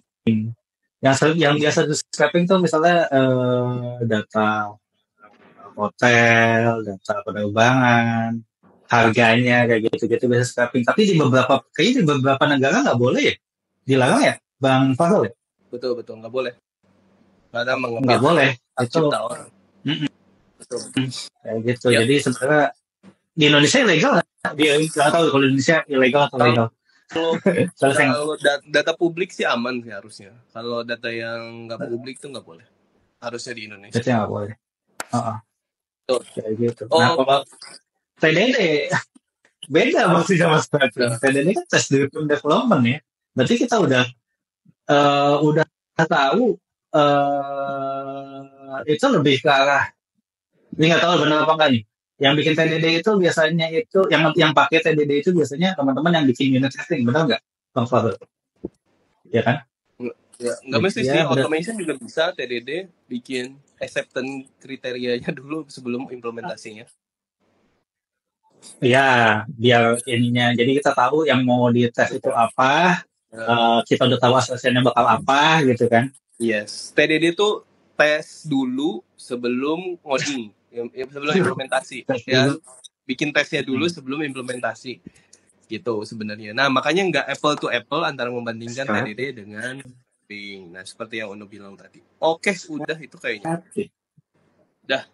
Yang biasa di scrapping tuh misalnya data hotel, data penerbangan, harganya kayak gitu-gitu biasa scrapping. Tapi kayaknya di beberapa negara nggak boleh ya, dilarang ya, Bang Fahrul ya? Betul, nggak boleh. Karena Nggak boleh. hak Itu cipta orang. Betul. kayak gitu. Ya. Jadi sebenarnya di Indonesia ilegal dia nggak tahu kalau di Indonesia ilegal atau legal. Kalau data publik sih aman sih harusnya. Kalau data yang nggak publik tuh nggak boleh. Harusnya di Indonesia. Itu nggak boleh. Kayak gitu. Oh, Nah, kalau TDD beda maksudnya sama scrapping. TDD kan test driven development ya. Berarti kita udah tahu itu lebih ke arah ini nggak tahu benar apa enggak nih. Yang bikin TDD itu biasanya itu yang pakai TDD itu biasanya teman-teman yang bikin unit testing, benar nggak, Bang Fadl? Ya kan? Ya, nggak mesti sih. Automation juga bisa TDD bikin acceptance kriterianya dulu sebelum implementasinya. Ya, biar ininya. Jadi kita tahu yang mau dites itu apa. kita udah tahu asesmennya bakal apa gitu kan. Yes, TDD tuh tes dulu sebelum ngoding, sebelum implementasi. Ya, bikin tesnya dulu sebelum implementasi, gitu sebenarnya. Nah, makanya nggak apple to apple antara membandingkan TDD dengan coding. Nah, seperti yang Uno bilang tadi. Oke, udah itu kayaknya. Dah.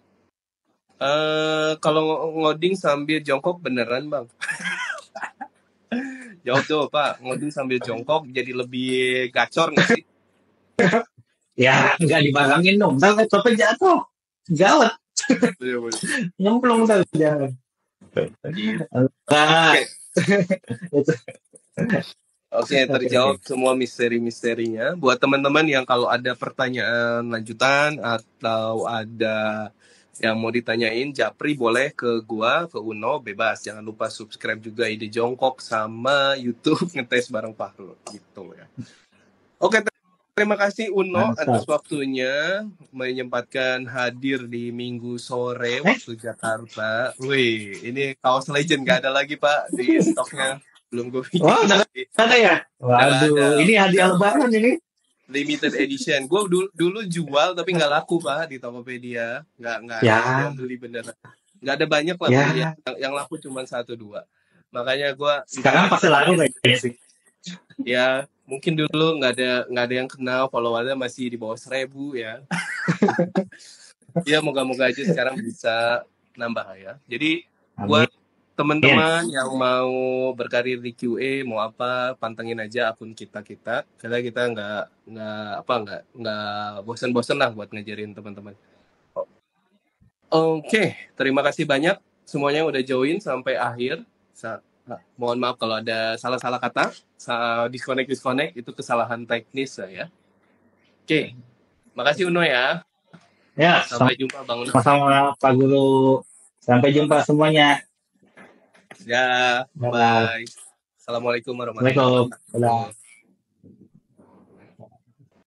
Kalau ngoding sambil jongkok beneran, Bang? Jawab tuh, Pak. Ngoding sambil jongkok jadi lebih gacor nggak sih? Ya, nggak dibarangin dong. Ntar laptopnya jatuh. Gawat. Nyemplung ntar jangan. Oke, terjawab semua misteri-misterinya. Buat teman-teman yang kalau ada pertanyaan lanjutan atau ada yang mau ditanyain, Japri boleh ke gua, ke Uno, bebas. Jangan lupa subscribe juga Ide Jongkok sama YouTube Ngetes Bareng Fahrul gitu ya. Oke, terima kasih Uno atas waktunya menyempatkan hadir di Minggu sore waktu Jakarta. Wih, ini kaos legend gak ada lagi Pak di stoknya. Belum gue bikin. Oh, ada ya? Waduh, ini hadiah lebaran ini. Limited edition. Gue dulu jual tapi nggak laku Pak di Tokopedia. Nggak Ya. beli beneran. Nggak ada banyak lah. Ya. Yang laku cuma 1-2. Makanya gue sekarang pasti laku kayaknya sih. Ya, mungkin dulu nggak ada yang kenal, followernya masih di bawah 1.000 ya. Ya, moga-moga aja sekarang bisa nambah ya. Jadi buat teman-teman yang mau berkarir di QA, mau apa, pantengin aja akun kita. Karena kita nggak bosan-bosan lah buat ngajarin teman-teman. Oke, terima kasih banyak semuanya yang udah join sampai akhir. Mohon maaf kalau ada salah-salah kata, disconnect itu kesalahan teknis ya. Oke, makasih Uno ya. Ya, sampai jumpa Bang Uno. Sama-sama Pak Guru. Sampai jumpa semuanya. Ya, bye. Assalamualaikum warahmatullahi wabarakatuh.